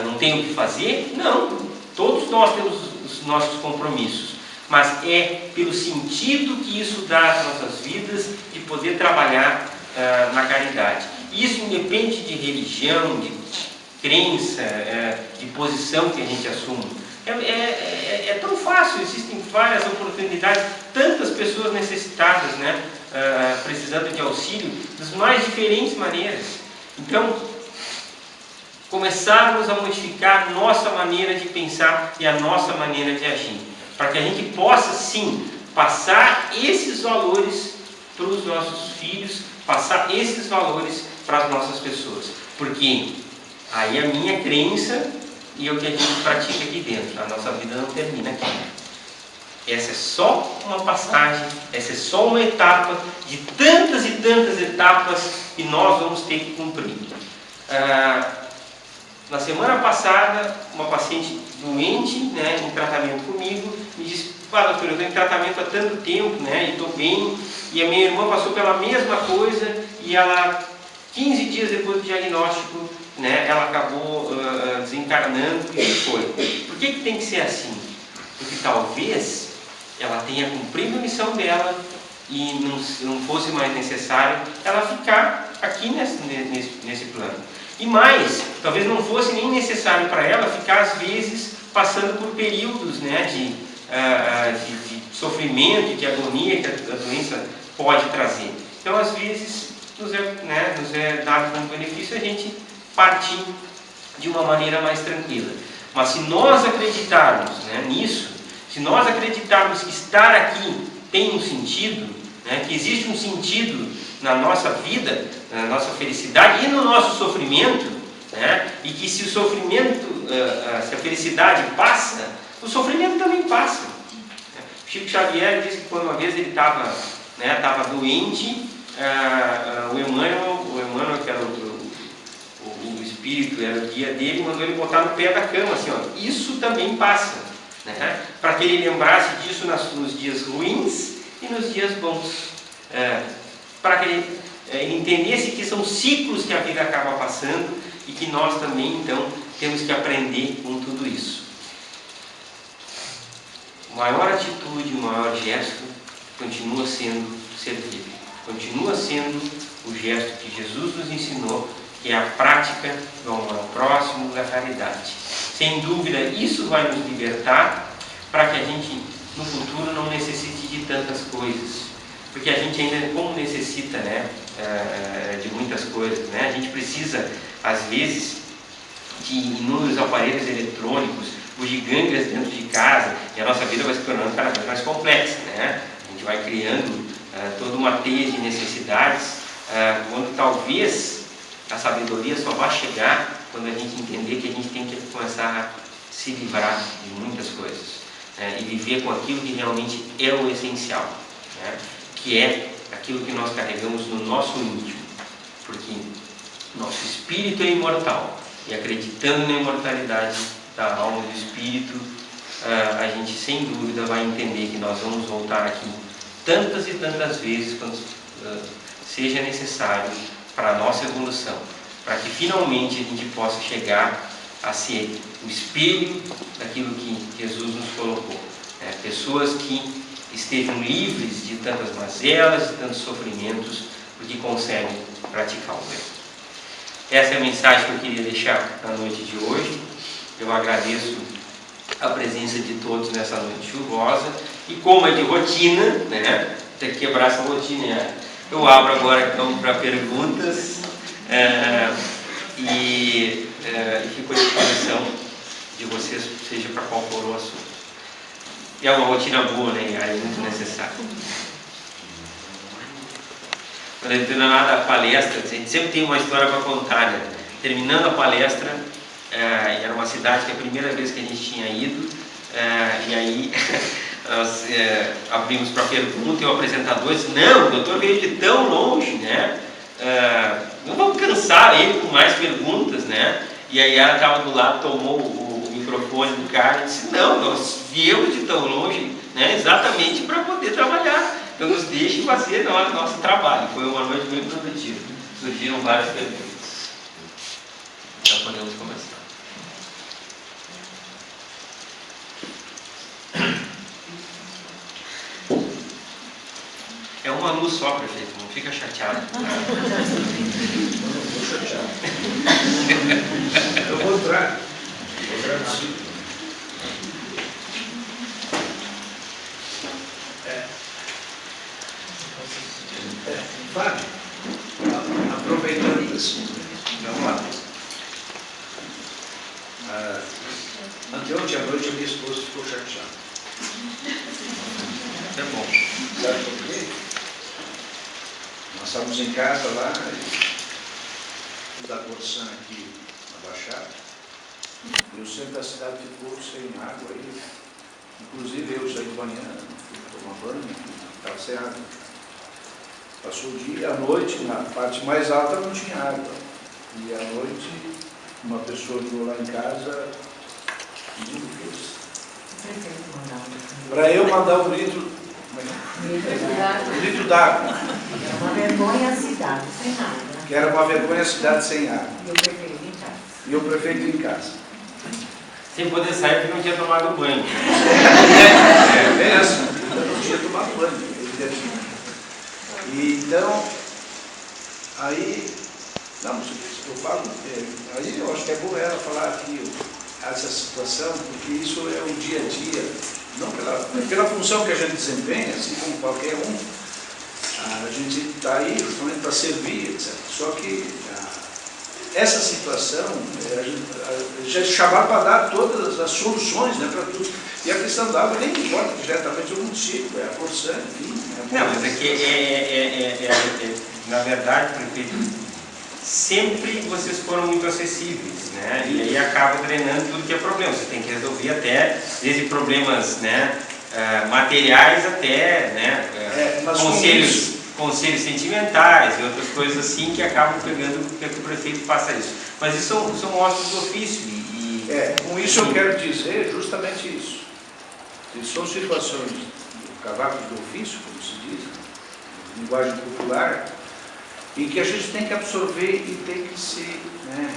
não tem o que fazer? Não, todos nós temos os nossos compromissos, mas é pelo sentido que isso dá às nossas vidas de poder trabalhar na caridade. Isso independe de religião, de crença, de posição que a gente assume. É tão fácil, existem várias oportunidades, tantas pessoas necessitadas, precisando de auxílio das mais diferentes maneiras. Então, começarmos a modificar a nossa maneira de pensar e a nossa maneira de agir, para que a gente possa sim passar esses valores para os nossos filhos, passar esses valores para as nossas pessoas, porque aí a minha crença e o que a gente pratica aqui dentro, a nossa vida não termina aqui. Essa é só uma passagem, essa é só uma etapa de tantas e tantas etapas que nós vamos ter que cumprir. Na semana passada, uma paciente doente, né, em tratamento comigo, me disse: "Pá, doutor, eu estou em tratamento há tanto tempo, né, e estou bem", e a minha irmã passou pela mesma coisa, e ela, 15 dias depois do diagnóstico, né, ela acabou desencarnando e foi. Por que tem que ser assim? Porque talvez ela tenha cumprido a missão dela e não fosse mais necessário ela ficar aqui nesse plano. E mais, talvez não fosse nem necessário para ela ficar, às vezes, passando por períodos, né, de sofrimento, de agonia que a doença pode trazer. Então, às vezes, nos é dado como benefício a gente partir de uma maneira mais tranquila. Mas se nós acreditarmos, né, nisso, se nós acreditarmos que estar aqui tem um sentido, né, que existe um sentido na nossa vida, na nossa felicidade e no nosso sofrimento, né, e que se o sofrimento, se a felicidade passa, o sofrimento também passa. Chico Xavier disse que quando uma vez ele estava doente, o Emmanuel, que era o espírito, era o guia dele, mandou ele botar no pé da cama, assim, ó, isso também passa, né? Para que ele lembrasse disso nos dias ruins e nos dias bons, para que ele entendesse que são ciclos que a vida acaba passando e que nós também, então, temos que aprender com tudo isso. A maior atitude, o maior gesto continua sendo servir, continua sendo o gesto que Jesus nos ensinou, que é a prática do amor ao próximo, da caridade. Sem dúvida, isso vai nos libertar para que a gente, no futuro, não necessite de tantas coisas. Porque a gente ainda, como necessita, né, de muitas coisas, né? A gente precisa, às vezes, de inúmeros aparelhos eletrônicos, bugigangas dentro de casa, e a nossa vida vai se tornando cada vez mais complexa, né? A gente vai criando toda uma teia de necessidades, quando talvez a sabedoria só vai chegar quando a gente entender que a gente tem que começar a se livrar de muitas coisas, né? E viver com aquilo que realmente é o essencial, né? Que é aquilo que nós carregamos no nosso íntimo, porque nosso espírito é imortal, e acreditando na imortalidade da alma e do espírito, a gente sem dúvida vai entender que nós vamos voltar aqui tantas e tantas vezes quando seja necessário para a nossa evolução, para que finalmente a gente possa chegar a ser o espelho daquilo que Jesus nos colocou, né? Pessoas que estejam livres de tantas mazelas, de tantos sofrimentos, porque conseguem praticar o bem. Essa é a mensagem que eu queria deixar na noite de hoje. Eu agradeço a presença de todos nessa noite chuvosa, e como é de rotina, né, tem que quebrar essa rotina, eu abro agora então para perguntas e fico à disposição de vocês, seja para qual for o assunto. E é uma rotina boa, né? É muito necessário. Quando a gente terminar a palestra, a gente sempre tem uma história para contar, né? Terminando a palestra, era uma cidade que é a primeira vez que a gente tinha ido, e aí nós abrimos para pergunta, e o apresentador disse: não, o doutor veio de tão longe, né? Não vamos cansar ele com mais perguntas, né? E aí ela estava do lado, tomou o microfone do cara e disse: não, nós viemos de tão longe, né, exatamente para poder trabalhar, então nos deixe fazer nosso trabalho. Foi uma noite muito produtiva, surgiram várias perguntas. Já podemos começar. É uma luz só, prefeito, não fica chateado. Eu não vou chatear. Eu vou entrar. Fábio, aproveitando isso, estávamos em casa lá, da Corsã aqui na Baixada, e o centro da cidade ficou sem água aí. Inclusive eu saí de manhã, fui tomar banho, estava sem água. Passou o dia, à noite, na parte mais alta não tinha água. E à noite, uma pessoa ligou lá em casa pedindo isso. Para eu mandar um litro d'água. Era uma vergonha a cidade, sem nada. Que era uma vergonha a cidade sem água. E o prefeito em casa. E o prefeito em casa. Sem poder sair porque não tinha tomado banho. É assim, eu não tinha tomado banho, evidentemente. E então, aí, não, eu falo, aí eu acho que é bom ela falar aqui essa situação, porque isso é o dia a dia, não pela função que a gente desempenha, assim como qualquer um, a gente está aí justamente para servir, etc. Só que essa situação, já chamaram para dar todas as soluções, né, para tudo. E a questão da água nem importa diretamente ao município, é a Corsã, enfim. Não, mas é que, na verdade, prefeito, sempre vocês foram muito acessíveis, né? E aí acaba drenando tudo que é problema. Você tem que resolver até, desde problemas, né, materiais até, né, conselhos sentimentais e outras coisas assim que acabam pegando para que o prefeito faça isso. Mas isso são ossos do ofício. Com isso eu quero dizer justamente isso. São situações do cavaco do ofício, como se diz, linguagem popular, em que a gente tem que absorver e tem que se, né,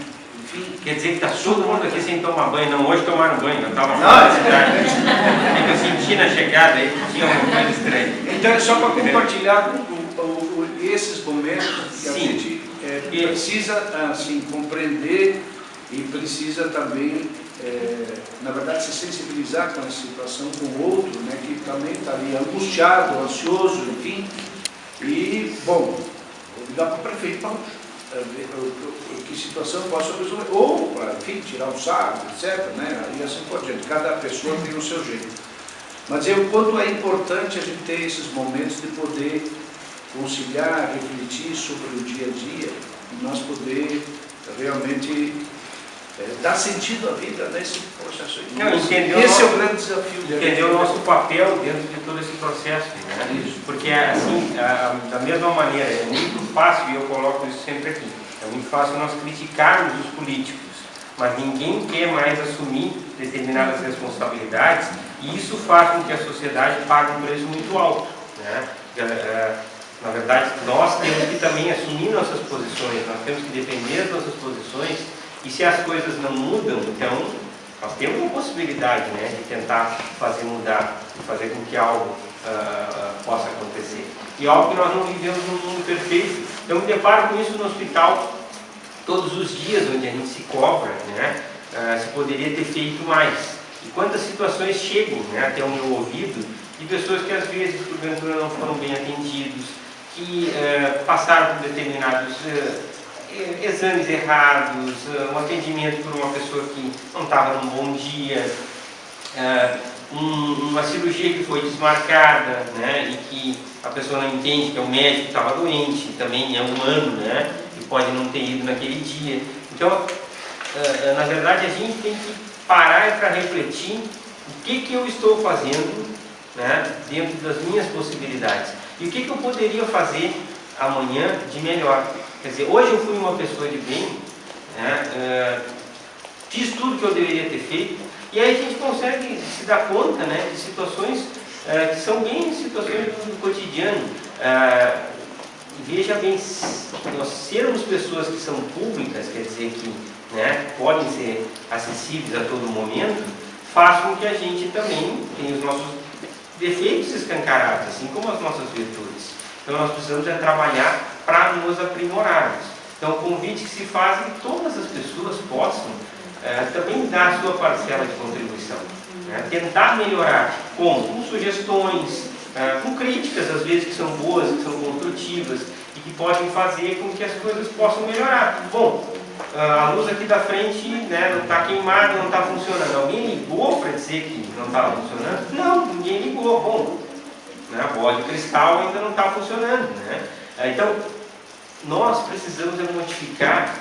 enfim... Quer dizer que está todo mundo aqui sem tomar banho, não hoje tomaram banho, eu estava fora da cidade. É que eu senti na chegada aí que tinha uma coisa estranha. Então é só para compartilhar esses momentos que a gente precisa assim, compreender e precisa também, na verdade, se sensibilizar com a situação, com o outro, né, que também está ali angustiado, ansioso, enfim. E, bom, vou ligar para o prefeito para ver que situação possa resolver, ou para, enfim, tirar o saco, etc., né, e assim por diante. Cada pessoa tem o seu jeito. Mas o quanto é importante a gente ter esses momentos de poder conciliar, refletir sobre o dia a dia, e nós poder realmente dar sentido à vida nesse processo. Esse é o grande desafio. Entender o nosso papel dentro de todo esse processo, né? Isso. Porque, assim, da mesma maneira, é muito fácil, e eu coloco isso sempre aqui, é muito fácil nós criticarmos os políticos, mas ninguém quer mais assumir determinadas responsabilidades, e isso faz com que a sociedade pague um preço muito alto, né? Na verdade, nós temos que também assumir nossas posições, nós temos que defender as nossas posições, e se as coisas não mudam, então nós temos uma possibilidade, né, de tentar fazer mudar, de fazer com que algo possa acontecer. E óbvio que nós não vivemos num mundo perfeito. Eu me deparo com isso no hospital todos os dias, onde a gente se cobra, né, se poderia ter feito mais. E quantas situações chegam, né, até o meu ouvido, de pessoas que às vezes, porventura, não foram bem atendidos, que passaram por determinados exames errados, um atendimento por uma pessoa que não estava num bom dia, uma cirurgia que foi desmarcada, né, e que a pessoa não entende que é o médico que estava doente, também é humano, né, e pode não ter ido naquele dia. Então, na verdade, a gente tem que parar para refletir o que eu estou fazendo, né, dentro das minhas possibilidades e o que eu poderia fazer amanhã de melhor. Quer dizer, hoje eu fui uma pessoa de bem, né, fiz tudo que eu deveria ter feito, e aí a gente consegue se dar conta, né, de situações que são bem situações do cotidiano. Veja bem, nós sermos pessoas que são públicas, quer dizer que, né, podem ser acessíveis a todo momento, faz com que a gente também tenha os nossos defeitos escancarados, assim como as nossas virtudes. Então nós precisamos trabalhar para nos aprimorarmos. Então o convite que se faz é que todas as pessoas possam também dar a sua parcela de contribuição, né? Tentar melhorar com sugestões, com críticas às vezes que são boas, que são construtivas e que podem fazer com que as coisas possam melhorar. Bom, a luz aqui da frente, né, não está queimada, não está funcionando. Alguém ligou para dizer que não estava funcionando? Não, ninguém ligou. Bom, né, a bola de cristal ainda não está funcionando, né? Então, nós precisamos modificar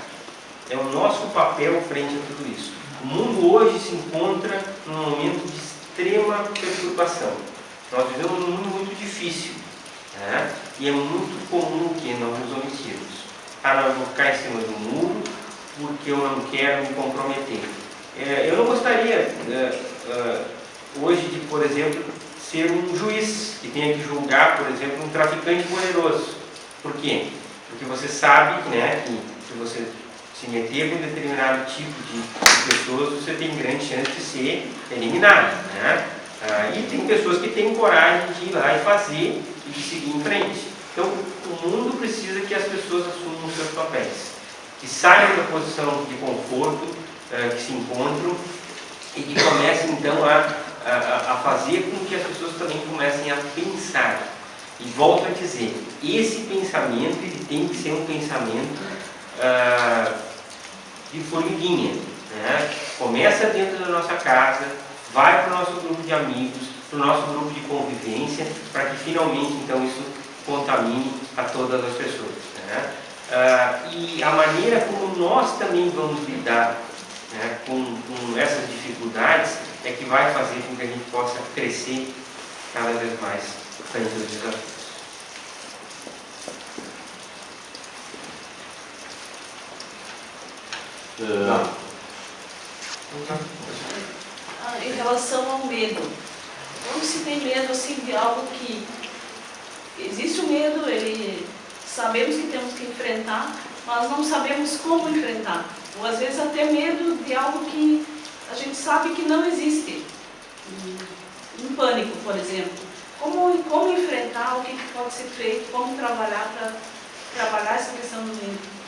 o nosso papel frente a tudo isso. O mundo hoje se encontra num momento de extrema perturbação. Nós vivemos num mundo muito difícil, né? E é muito comum que nós nos omitimos. Eu vou ficar em cima do muro porque eu não quero me comprometer. Eu não gostaria hoje de, por exemplo, ser um juiz que tenha que julgar, por exemplo, um traficante poderoso. Por quê? Porque você sabe, né, que se você se meter com um determinado tipo de pessoas, você tem grande chance de ser eliminado, né? E tem pessoas que têm coragem de ir lá e fazer e de seguir em frente. Então, o mundo precisa que as pessoas assumam os seus papéis, que saiam da posição de conforto que se encontram e que comecem, então, a fazer com que as pessoas também comecem a pensar. E volto a dizer, esse pensamento ele tem que ser um pensamento de formiguinha, né? Começa dentro da nossa casa, vai para o nosso grupo de amigos, para o nosso grupo de convivência, para que finalmente então isso contamine a todas as pessoas, né? E a maneira como nós também vamos lidar, né, com essas dificuldades é que vai fazer com que a gente possa crescer cada vez mais frente aos desafios. Em relação ao medo, quando se tem medo assim, de algo que existe o medo, sabemos que temos que enfrentar, mas não sabemos como enfrentar, ou às vezes até medo de algo que a gente sabe que não existe, um pânico, por exemplo. Como enfrentar, o que pode ser feito, como trabalhar para trabalhar essa questão do medo?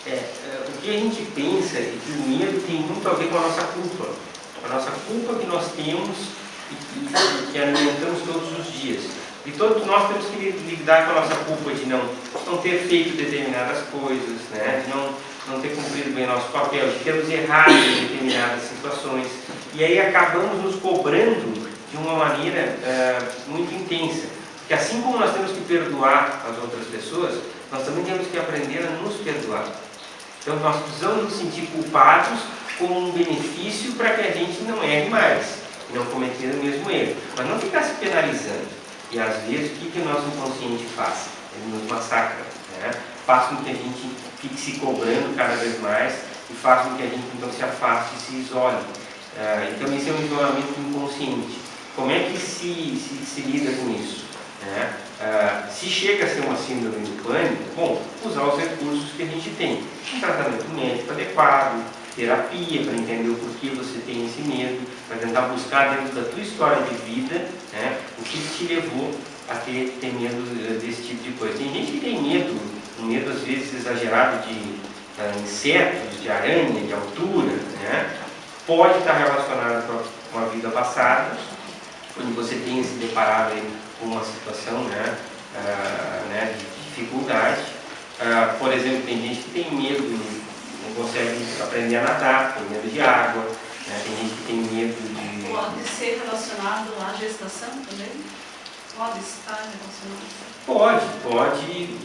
O que a gente pensa é que o medo tem muito a ver com a nossa culpa que nós temos e que alimentamos todos os dias. E todos nós temos que lidar com a nossa culpa de não ter feito determinadas coisas, né? De não ter cumprido bem o nosso papel, de termos errado em determinadas situações. E aí acabamos nos cobrando de uma maneira muito intensa. Porque assim como nós temos que perdoar as outras pessoas, nós também temos que aprender a nos perdoar. Então nós precisamos nos sentir culpados como um benefício para que a gente não erre mais, e não cometer o mesmo erro. Mas não ficar se penalizando. E às vezes o que o nosso inconsciente faz? Ele nos massacra, né? Faz com que a gente fique se cobrando cada vez mais e faz com que a gente então se afaste e se isole. Então esse é um isolamento inconsciente. Como é que se lida com isso? Né? Se chega a ser uma síndrome do pânico, bom, usar os recursos que a gente tem. Um tratamento médico adequado, terapia para entender o porquê você tem esse medo, para tentar buscar dentro da tua história de vida, né, o que te levou a ter medo desse tipo de coisa. Tem gente que tem medo, um medo às vezes exagerado de insetos, de aranha, de altura, né? Pode estar relacionado com a vida passada, quando você tenha se deparado aí com uma situação, né, de dificuldade. Por exemplo, tem gente que tem medo, não consegue aprender a nadar, tem medo de água, né? Tem gente que tem medo de... Pode ser relacionado à gestação também? Pode estar relacionado? Pode.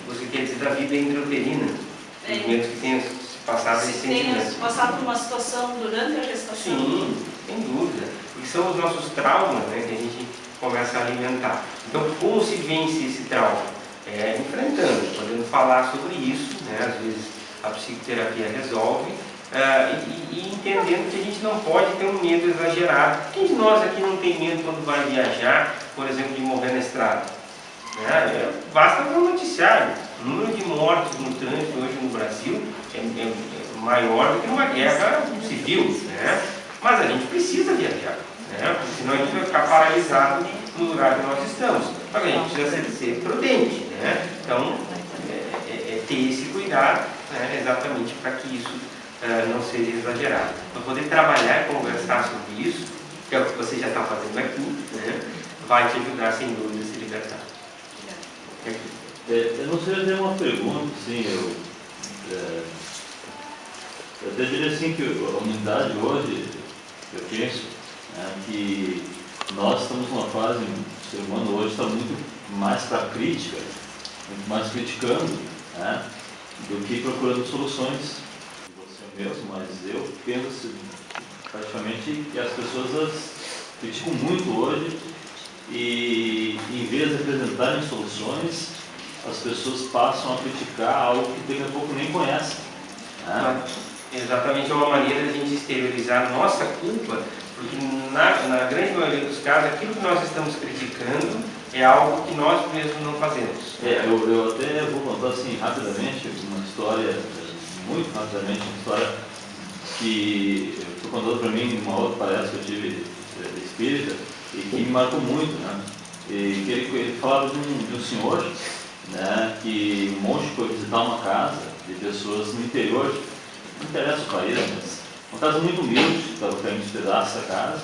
Você quer dizer da vida intrauterina, os medos que tenham passado recentemente. Se tenha passado por uma situação durante a gestação? Sim, sem dúvida. Porque são os nossos traumas, né, que a gente começa a alimentar. Então, como se vence esse trauma? Enfrentando, podendo falar sobre isso, né? Às vezes a psicoterapia resolve, e entendendo que a gente não pode ter um medo exagerado. Quem de nós aqui não tem medo quando vai viajar, por exemplo, de morrer na estrada? Basta ver o noticiário. O número de mortes no trânsito hoje no Brasil é maior do que numa guerra civil, né? Mas a gente precisa viajar, né? Porque senão a gente vai ficar paralisado no lugar que nós estamos. Mas a gente precisa ser prudente, né? Então, ter esse cuidado, né, exatamente para que isso não seja exagerado. Para poder trabalhar e conversar sobre isso, que é o que você já está fazendo aqui, né, vai te ajudar sem dúvida a se libertar. Eu não sei fazer uma pergunta, assim, eu até diria assim que a humanidade hoje, eu penso, que nós estamos numa fase, o ser humano hoje está muito mais para a crítica, muito mais criticando, né? do que procurando soluções. Você mesmo, mas eu penso praticamente que as pessoas criticam muito hoje e, em vez de apresentarem soluções, as pessoas passam a criticar algo que daqui a pouco nem conhecem. Né? Exatamente, é uma maneira de a gente exteriorizar a nossa culpa, porque na grande maioria dos casos, aquilo que nós estamos criticando é algo que nós mesmos não fazemos. Eu até vou contar assim rapidamente uma história, muito rapidamente, uma história que foi contada para mim em uma outra palestra que eu tive espírita e que me marcou muito, né? E que ele falava de um senhor, né, que um monge foi visitar uma casa de pessoas no interior, não interessa o país, mas uma casa muito humilde, estava caindo de pedaços a casa,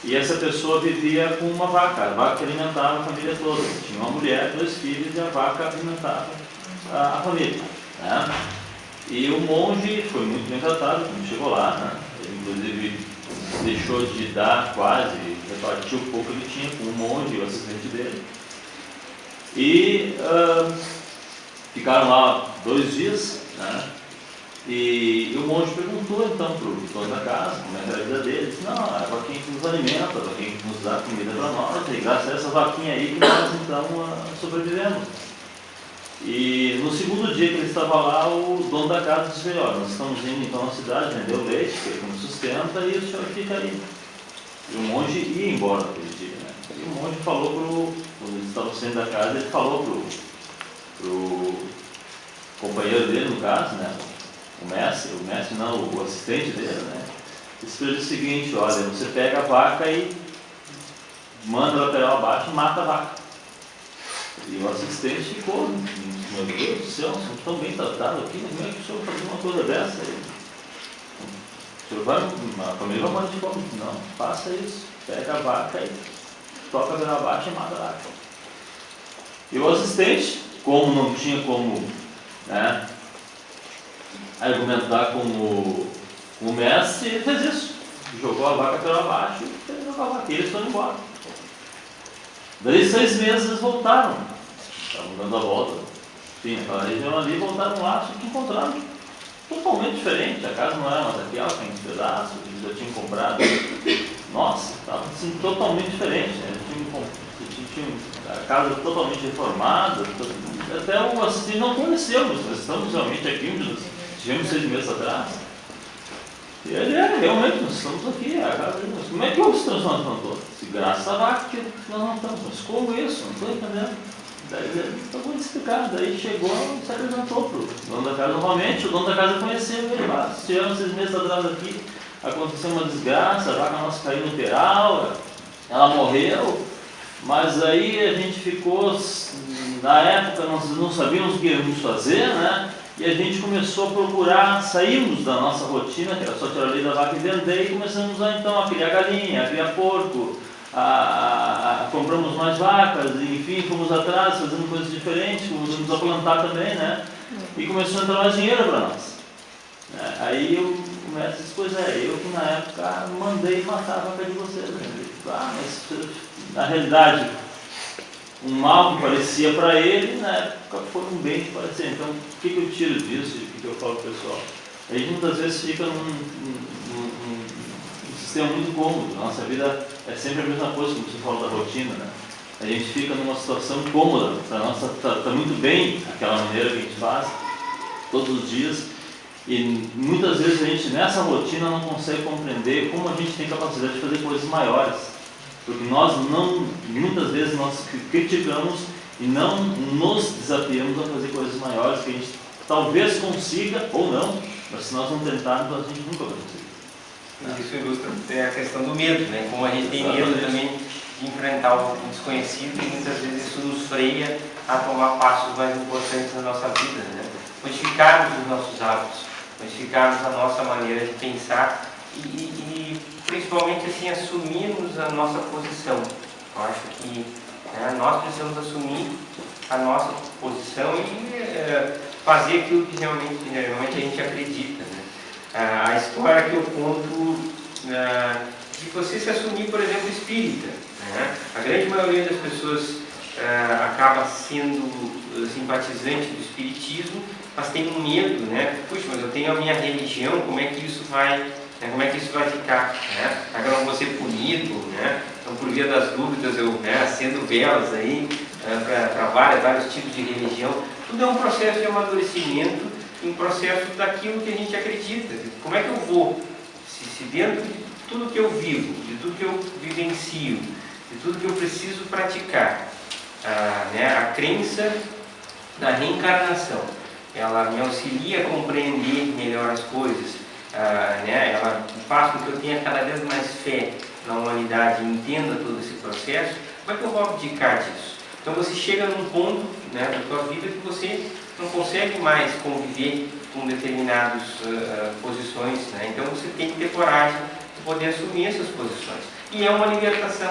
e essa pessoa vivia com uma vaca, a vaca alimentava a família toda, tinha uma mulher, 2 filhos e a vaca alimentava a família. Né? E o monge foi muito bem tratado quando chegou lá, né? Ele inclusive deixou de dar quase, repartiu o pouco que ele tinha com o monge e o assistente dele. E ficaram lá 2 dias, né? E o monge perguntou então para o dono da casa como era a vida dele. Ele disse: não, é a vaquinha que nos alimenta, a vaquinha que nos dá comida para nós, e graças a essa vaquinha aí que nós então sobrevivemos. E no segundo dia que ele estava lá, o dono da casa disse: olha, nós estamos indo então na cidade, vender o leite, que é como sustenta, e o senhor fica aí. E o monge ia embora aquele dia, né? E o monge falou quando eles estavam saindo da casa, ele falou pro companheiro dele, no caso, né? O mestre não, o assistente dele, né? Disse para ele o seguinte: olha, você pega a vaca e manda ela pegar abaixo e mata a vaca. E o assistente ficou: meu Deus do céu, vocês estão bem tratados aqui, mas como é que o senhor vai fazer uma coisa dessa aí? O senhor vai, a família vai morrer de fome. Não, faça isso, pega a vaca e toca pela abaixo e mata a vaca. E o assistente, como não tinha como, né, argumentar com o mestre, ele fez isso. Jogou a vaca pela abaixo e jogou a vaca. E eles foram embora. Daí 6 meses eles voltaram. Estavam dando a volta. Enfim, aquela região ali, voltaram lá, só que encontraram totalmente diferente. A casa não era mais aquela, tinha um pedaço, eles já tinham comprado. Nossa, estava assim, totalmente diferente. Né? Tinha a casa totalmente reformada. Até o assistente não conheceu, nós estamos realmente aqui onde nós tivemos 6 meses atrás. E ele realmente, nós estamos aqui, a casa de nós. Como é que houve esse transformação? Se graças a vaca que nós não estamos. Mas como isso? Não estou entendendo. Daí ele acabou de explicar. Daí chegou e se apresentou para o dono da casa novamente. O dono da casa conheceu ele lá. Tivemos 6 meses atrás aqui, aconteceu uma desgraça, a vaca nossa caiu no peral, ela morreu. Mas aí a gente ficou, na época nós não sabíamos o que íamos fazer, né? E a gente começou a procurar, saímos da nossa rotina, que era só tirar a lei da vaca e vender, e começamos então a criar galinha, a criar porco, compramos mais vacas, e, enfim, fomos atrás, fazendo coisas diferentes, começamos a plantar também, né? E começou a entrar mais dinheiro para nós. Aí o mestre disse: pois é, eu que na época mandei matar a vaca de vocês. Né? Mas na realidade, um mal que parecia para ele, na época foi um bem que parecia. Então, o que eu tiro disso e o que eu falo para o pessoal? A gente muitas vezes fica num sistema muito cômodo. Nossa vida é sempre a mesma coisa, como você fala da rotina, né? A gente fica numa situação cômoda, está muito bem aquela maneira que a gente faz todos os dias. E muitas vezes a gente nessa rotina não consegue compreender como a gente tem capacidade de fazer coisas maiores. Porque muitas vezes nós criticamos e não nos desafiamos a fazer coisas maiores que a gente talvez consiga ou não, mas se nós não tentarmos, a gente nunca vai conseguir. Isso ilustra a questão do medo, né? Como a gente tem medo também de enfrentar o desconhecido e muitas vezes isso nos freia a tomar passos mais importantes na nossa vida, né? Modificarmos os nossos hábitos, modificarmos a nossa maneira de pensar e principalmente assim assumirmos a nossa posição. Eu acho que nós precisamos assumir a nossa posição e fazer aquilo que realmente a gente acredita. Né? A história que eu conto de você se assumir, por exemplo, espírita. Né? A grande maioria das pessoas acaba sendo simpatizante do espiritismo, mas tem um medo, né? Puxa, mas eu tenho a minha religião, como é que isso vai, né? Como é que isso vai ficar, né? Será que eu não vou ser punido, né? Então, por via das dúvidas, eu acendo velas aí para vários tipos de religião. Tudo é um processo de amadurecimento, um processo daquilo que a gente acredita. Como é que eu vou, se dentro de tudo que eu vivo, de tudo que eu vivencio, de tudo que eu preciso praticar, a crença da reencarnação, ela me auxilia a compreender melhor as coisas, ela faz com que eu tenha cada vez mais fé na humanidade e entenda todo esse processo. Como é que eu vou abdicar disso? Então você chega num ponto, né, da tua vida que você não consegue mais conviver com determinadas posições, né? Então você tem que ter coragem de poder assumir essas posições. E é uma libertação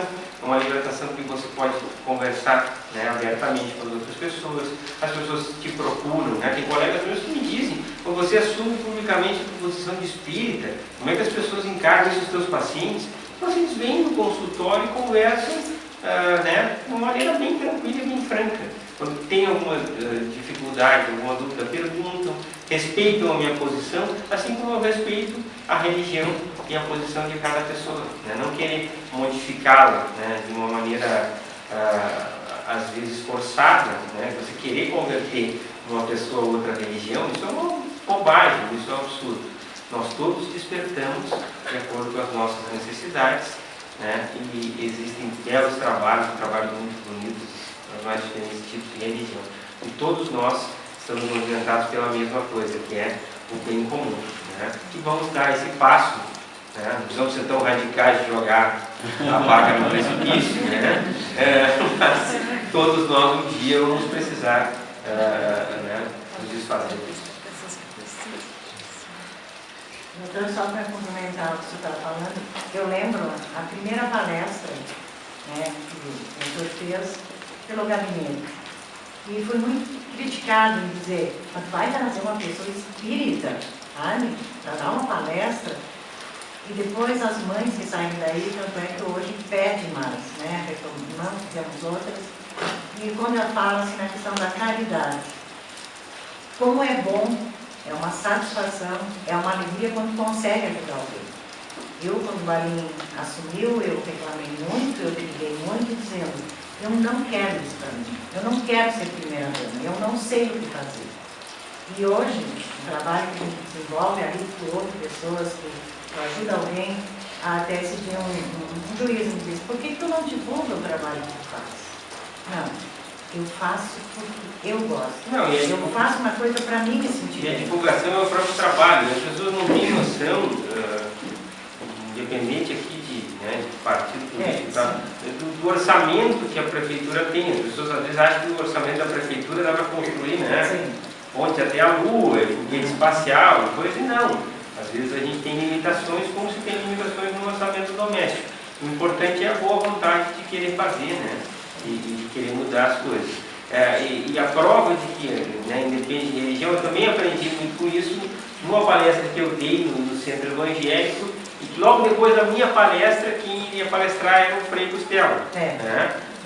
que você pode conversar, né, abertamente com as outras pessoas. As pessoas te procuram, né? Tem colegas meus que me dizem, quando você assume publicamente a posição de espírita, como é que as pessoas encaram esses teus pacientes? Vocês vêm no consultório e conversam, de uma maneira bem tranquila e bem franca. Quando tem alguma dificuldade, alguma dúvida, perguntam, respeitam a minha posição, assim como eu respeito a religião e a posição de cada pessoa, né? Não querer modificá-la, né, de uma maneira, às vezes, forçada, né? Você querer converter uma pessoa a outra religião, isso é uma bobagem, isso é um absurdo. Nós todos despertamos de acordo com as nossas necessidades, né? E existem belos trabalhos muito bonitos, os mais diferentes tipos de religião. E todos nós estamos movimentados pela mesma coisa, que é o bem comum, né? E vamos dar esse passo, né? Não precisamos ser tão radicais de jogar a vaca no precipício, né? Mas todos nós um dia vamos precisar nos desfazer disso. Doutor, só para complementar o que você está falando, eu lembro a primeira palestra, né, que o doutor fez pelo gabinete. E foi muito criticado em dizer, mas vai trazer uma pessoa espírita, sabe, para dar uma palestra, e depois as mães que saem daí, tanto é que hoje pede mais, né, retomamos, fizemos outras, e quando ela fala assim na questão da caridade, como é bom, é uma satisfação, é uma alegria quando consegue ajudar alguém. Eu, quando o Balim assumiu, eu reclamei muito, eu briguei muito, dizendo, eu não quero isso para mim, eu não quero ser primeira dama, eu não sei o que fazer. E hoje, o trabalho que a gente desenvolve ali com outras pessoas que ajudam alguém, até esse dia um juiz me disse, por que tu não divulga o trabalho que tu faz? Não. Eu faço porque eu gosto. Eu faço uma coisa para mim me sentir bem. E a divulgação é o próprio trabalho. As pessoas não têm noção, independente aqui de partido político, do orçamento que a prefeitura tem. As pessoas às vezes acham que o orçamento da prefeitura dá para construir, né? Ponte até a Lua, foguete espacial, coisa, e não. Às vezes a gente tem limitações, como se tem limitações no orçamento doméstico. O importante é a boa vontade de querer fazer, né? E de querer mudar as coisas. E a prova de que, independe de religião, eu também aprendi muito com isso numa palestra que eu dei no Centro Evangélico, e que logo depois da minha palestra, quem iria palestrar era o Frei Costela.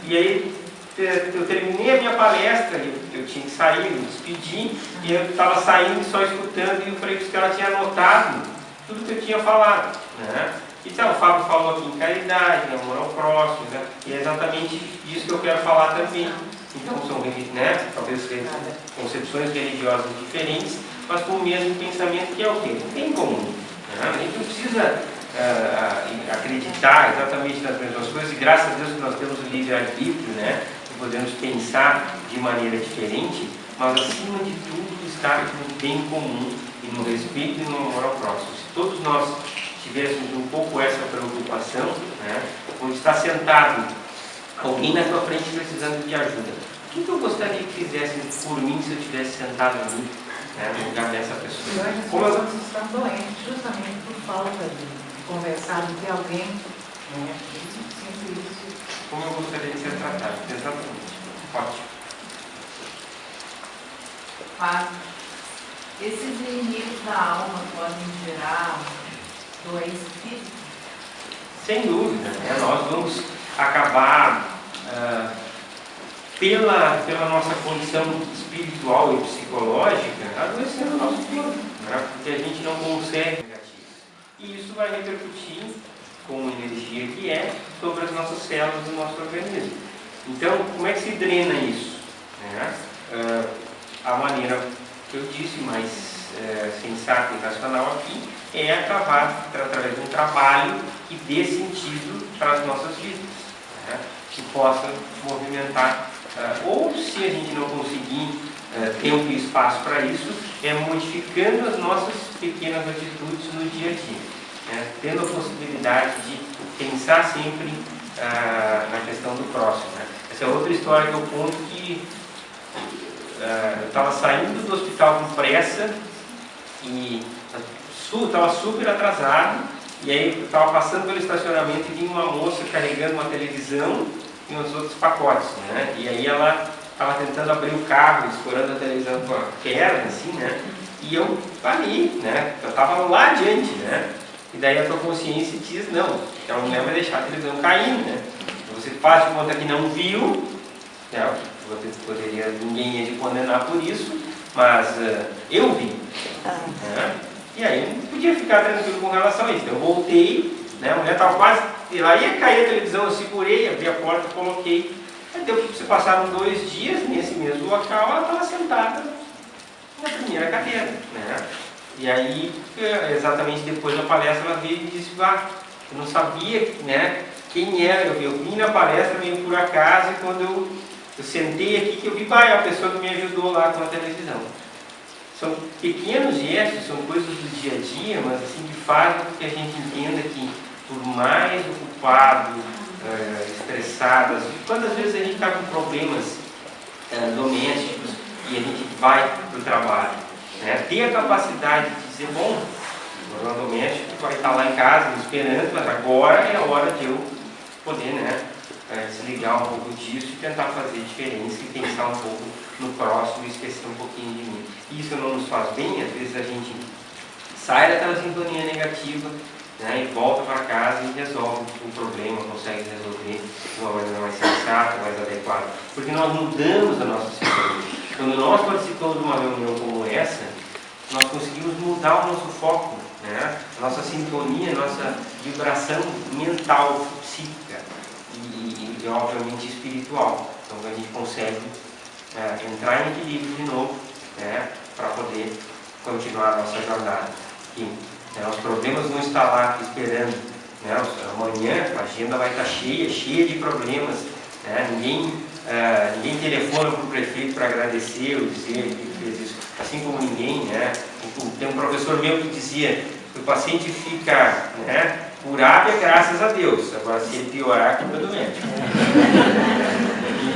E aí eu terminei a minha palestra, eu tinha que sair, me despedir, e eu estava saindo só escutando, e o Frei Costela tinha anotado tudo que eu tinha falado, né? Então, o Fábio falou aqui em caridade, amor ao próximo, né? E é exatamente isso que eu quero falar também. Então, são, talvez concepções religiosas diferentes, mas com o mesmo pensamento, que é o quê? O bem comum. Né? A gente não precisa acreditar exatamente nas mesmas coisas, e graças a Deus que nós temos o livre-arbítrio, né? E podemos pensar de maneira diferente, mas acima de tudo estar no bem comum e no respeito e no amor ao próximo. Se todos nós tivéssemos um pouco essa preocupação, né, onde está sentado alguém na tua frente precisando de ajuda, o que eu gostaria que fizessem por mim se eu estivesse sentado ali, no lugar dessa pessoa? E hoje as pessoas estão doentes justamente por falta de conversar, de ter alguém, né? Isso. Como eu gostaria de ser tratado? Exatamente. Ótimo. Esses inimigos da alma podem gerar doença física? Sem dúvida, né? Nós vamos acabar pela nossa condição espiritual e psicológica, adoecendo o nosso corpo, né? Porque a gente não consegue negativos. E isso vai repercutir com energia que é sobre as nossas células do nosso organismo. Então, como é que se drena isso? Né? A maneira que eu disse, mais sensata e racional aqui, é acabar através de um trabalho que dê sentido para as nossas vidas, né? Que possa movimentar, ou se a gente não conseguir tempo e espaço para isso, é modificando as nossas pequenas atitudes no dia a dia, né? Tendo a possibilidade de pensar sempre na questão do próximo, né? Essa é outra história que eu conto, que eu estava saindo do hospital com pressa e estava super atrasado, e aí eu estava passando pelo estacionamento e vinha uma moça carregando uma televisão e uns outros pacotes, né? E aí ela estava tentando abrir o carro, escorando a televisão com a perna, assim, né? E eu parei, né? Eu estava lá adiante, né? E daí a tua consciência diz, não, aquela mulher vai deixar a televisão caindo, né? Você faz de conta que não viu, né? Ninguém ia te condenar por isso, mas eu vi, né? E aí eu não podia ficar tranquilo com relação a isso. Então eu voltei, né? A mulher estava quase, ela ia cair a televisão, eu segurei, abri a porta, coloquei. Aí se passaram 2 dias, nesse mesmo local, ela estava sentada na primeira cadeira, né? E aí, exatamente depois da palestra, ela veio e disse, eu não sabia, né, quem era. Eu vim na palestra meio por acaso, e quando eu sentei aqui, que eu vi, é a pessoa que me ajudou lá com a televisão. São pequenos gestos, são coisas do dia a dia, mas assim, que fazem com que a gente entenda que, por mais ocupado, estressado, quantas vezes a gente está com problemas domésticos e a gente vai para o trabalho, né? Ter a capacidade de dizer, bom, o problema doméstico vai estar lá em casa me esperando, mas agora é a hora de eu poder, né, desligar um pouco disso e tentar fazer diferença e pensar um pouco no próximo e esquecer um pouquinho de mim. Isso não nos faz bem, às vezes a gente sai daquela sintonia negativa, né, e volta para casa e resolve o problema, consegue resolver de uma maneira mais sensata, mais adequada. Porque nós mudamos a nossa sintonia. Quando nós participamos de uma reunião como essa, nós conseguimos mudar o nosso foco, né, a nossa sintonia, a nossa vibração mental, psíquica e obviamente espiritual. Então a gente consegue entrar em equilíbrio de novo, né, para poder continuar a nossa jornada. Os problemas vão estar lá esperando, né? Amanhã a agenda vai estar cheia de problemas, né? Ninguém telefona para o prefeito para agradecer ou dizer que fez isso, assim como ninguém, né? Tem um professor meu que dizia que o paciente fica, né, curado é graças a Deus, agora se ele piorar, a culpa é do médico.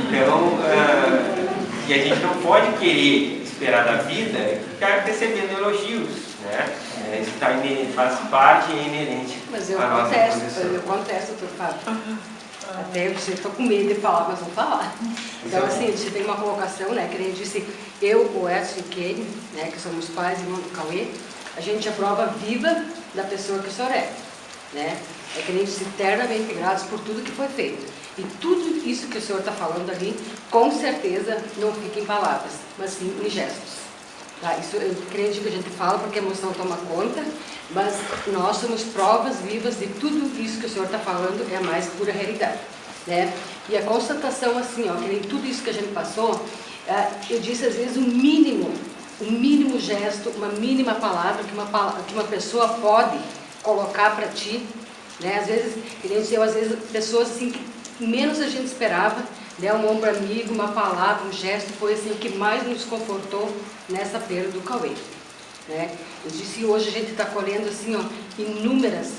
Então, e a gente não pode querer esperar da vida ficar recebendo elogios, né? Isso faz parte e é inerente. Mas eu à nossa posição. eu contesto, doutor Fábio. Até eu estou com medo de falar, mas vou falar. Então, assim, a gente tem uma colocação, né? Que a gente disse, eu, o Edson e o Kenny, né? Que somos pais e irmãos do Cauê, a gente é a prova viva da pessoa que o senhor é, né? É que a gente se eternamente gratos por tudo que foi feito. E tudo isso que o senhor está falando ali, com certeza não fica em palavras, mas sim em gestos. Tá? Isso eu acredito que a gente fala porque a emoção toma conta, mas nós somos provas vivas de tudo isso que o senhor está falando, é a mais pura realidade, né? E a constatação assim, ó, que nem tudo isso que a gente passou, eu disse às vezes um mínimo gesto, uma mínima palavra que uma pessoa pode colocar para ti, né? Às vezes, pessoas assim que menos a gente esperava, né? Um ombro amigo, uma palavra, um gesto, foi assim o que mais nos confortou nessa perda do Cauê, né? Eu disse, hoje a gente está colhendo assim, ó, inúmeras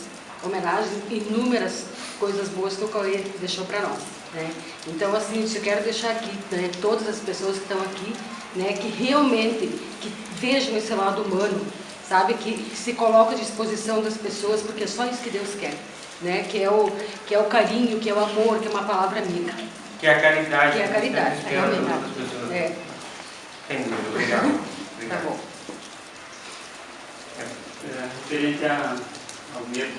homenagens, inúmeras coisas boas que o Cauê deixou para nós, né? Então, assim, eu quero deixar aqui, né, todas as pessoas que estão aqui, né, que realmente que vejam esse lado humano, sabe, que se coloca à disposição das pessoas, porque é só isso que Deus quer, né? Que é o carinho, que é o amor, que é uma palavra amiga. Que é a caridade. Que é a caridade, realmente. Entendi, obrigado. Tá bom. Referente ao medo,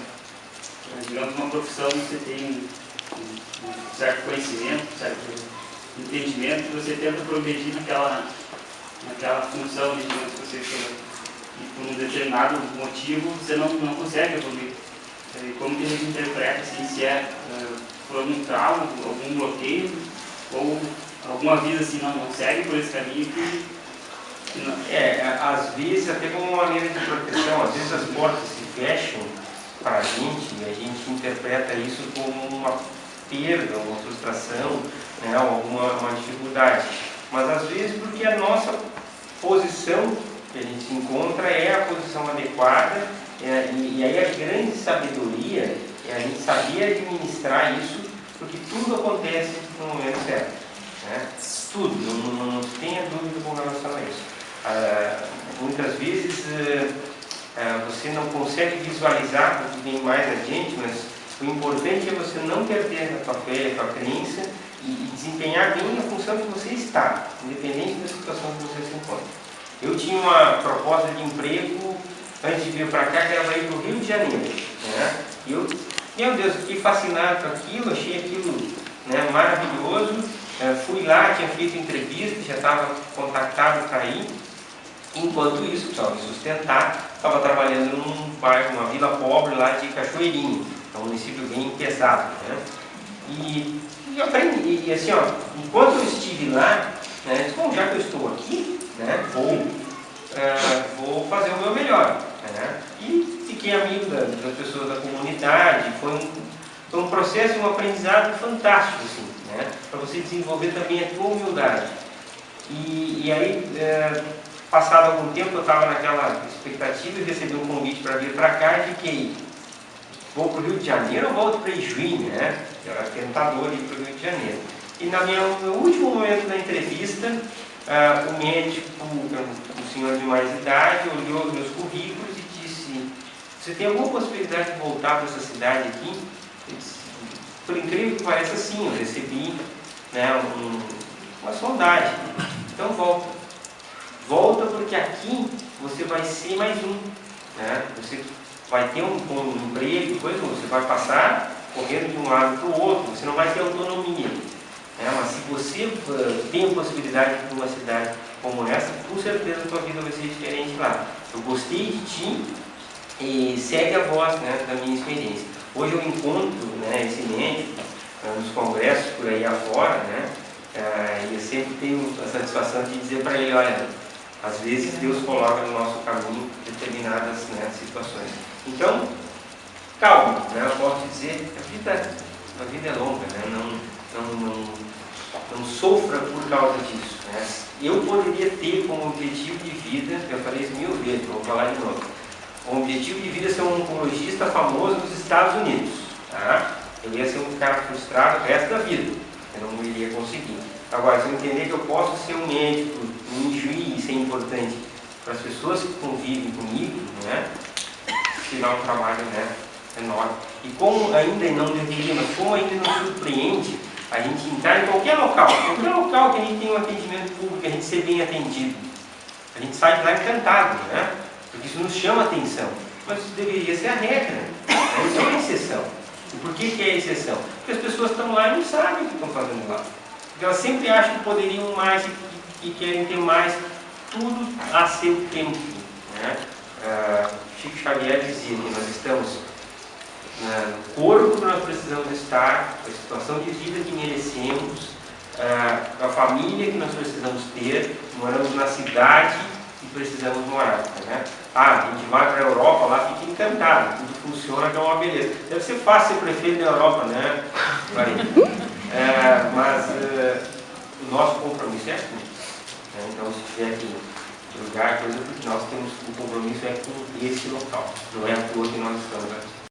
digamos, uma profissão você tem um certo conhecimento, certo entendimento que você tenta progredir naquela função, digamos, que você tem. E por um determinado motivo você não consegue evoluir. Como que a gente interpreta assim, se é por algum trauma, algum bloqueio, ou alguma vida assim não segue por esse caminho que não. Às vezes até como uma maneira de proteção, às vezes as portas se fecham para a gente e a gente interpreta isso como uma perda, uma frustração, né, ou alguma dificuldade. Mas às vezes porque a nossa posição que a gente se encontra é a posição adequada, e aí a grande sabedoria é a gente saber administrar isso, porque tudo acontece no momento certo, né? Tudo, não tenha dúvida com relação a isso. Muitas vezes você não consegue visualizar o que vem mais adiante, mas o importante é você não perder a tua fé, a tua crença e desempenhar bem a função que você está, independente da situação que você se encontra. Eu tinha uma proposta de emprego antes de vir para cá, que era para ir para o Rio de Janeiro, né? E eu, meu Deus, fiquei fascinado com aquilo, achei aquilo, né, maravilhoso. Fui lá, tinha feito entrevista, já estava contactado para ir. Enquanto isso, para me sustentar, estava trabalhando num bairro, uma vila pobre lá de Cachoeirinho, é um município bem pesado, né? E eu aprendi, e assim, enquanto eu estive lá, né, disse, bom, já que eu estou aqui, né, vou fazer o meu melhor, né? E fiquei amigo das pessoas da comunidade. Foi um processo, um aprendizado fantástico, assim, né, para você desenvolver também a tua humildade. E aí, passado algum tempo, eu estava naquela expectativa e recebi um convite para vir para cá e fiquei, vou para o Rio de Janeiro ou volto para Ijuí, né? Era tentador ir para o Rio de Janeiro. E no último momento da entrevista, o médico, um senhor de mais idade, olhou meus currículos e disse, você tem alguma possibilidade de voltar para essa cidade aqui? Eu disse, por incrível que pareça, sim, eu recebi, né, uma sondagem. Então volta porque aqui você vai ser mais um, né? Você vai ter um emprego, coisa, você vai passar correndo de um lado para o outro, você não vai ter autonomia. Mas se você tem a possibilidade de ir para uma cidade como essa, com certeza a tua vida vai ser diferente lá. Eu gostei de ti e segue a voz, né, da minha experiência. Hoje eu encontro, né, esse médico nos congressos por aí afora, né, e eu sempre tenho a satisfação de dizer para ele, olha, às vezes Deus coloca no nosso caminho determinadas, né, situações. Então, calma, né, eu posso dizer, a vida é longa, né, não sofra por causa disso, né? Eu poderia ter como objetivo de vida, eu falei isso 1000 vezes, vou falar de novo, o objetivo de vida é ser um oncologista famoso nos Estados Unidos, tá? Eu ia ser um cara frustrado o resto da vida, eu não iria conseguir. Agora, se eu entender que eu posso ser um médico, um Ijuí, isso é importante para as pessoas que convivem comigo, né? Tirar um trabalho, né, enorme. E como ainda não deveria, mas como ainda não surpreende a gente entrar em qualquer local que a gente tenha um atendimento público, a gente ser bem atendido. A gente sai de lá encantado, né? Porque isso nos chama a atenção. Mas isso deveria ser a regra, né? Isso é uma exceção. E por que é exceção? Porque as pessoas estão lá e não sabem o que estão fazendo lá. Porque elas sempre acham que poderiam mais e querem ter mais. Tudo a seu tempo, né? Chico Xavier dizia que nós estamos no corpo que nós precisamos estar, a situação de vida que merecemos, a família que nós precisamos ter, moramos na cidade e precisamos morar, né? A gente vai para a Europa, lá fica encantado, tudo funciona, que é uma beleza. Deve ser fácil ser prefeito da Europa, né? Mas o nosso compromisso é aqui, né? Então, se tiver aqui lugar, coisa, porque nós temos o compromisso é com esse local, não é à toa que nós estamos aqui.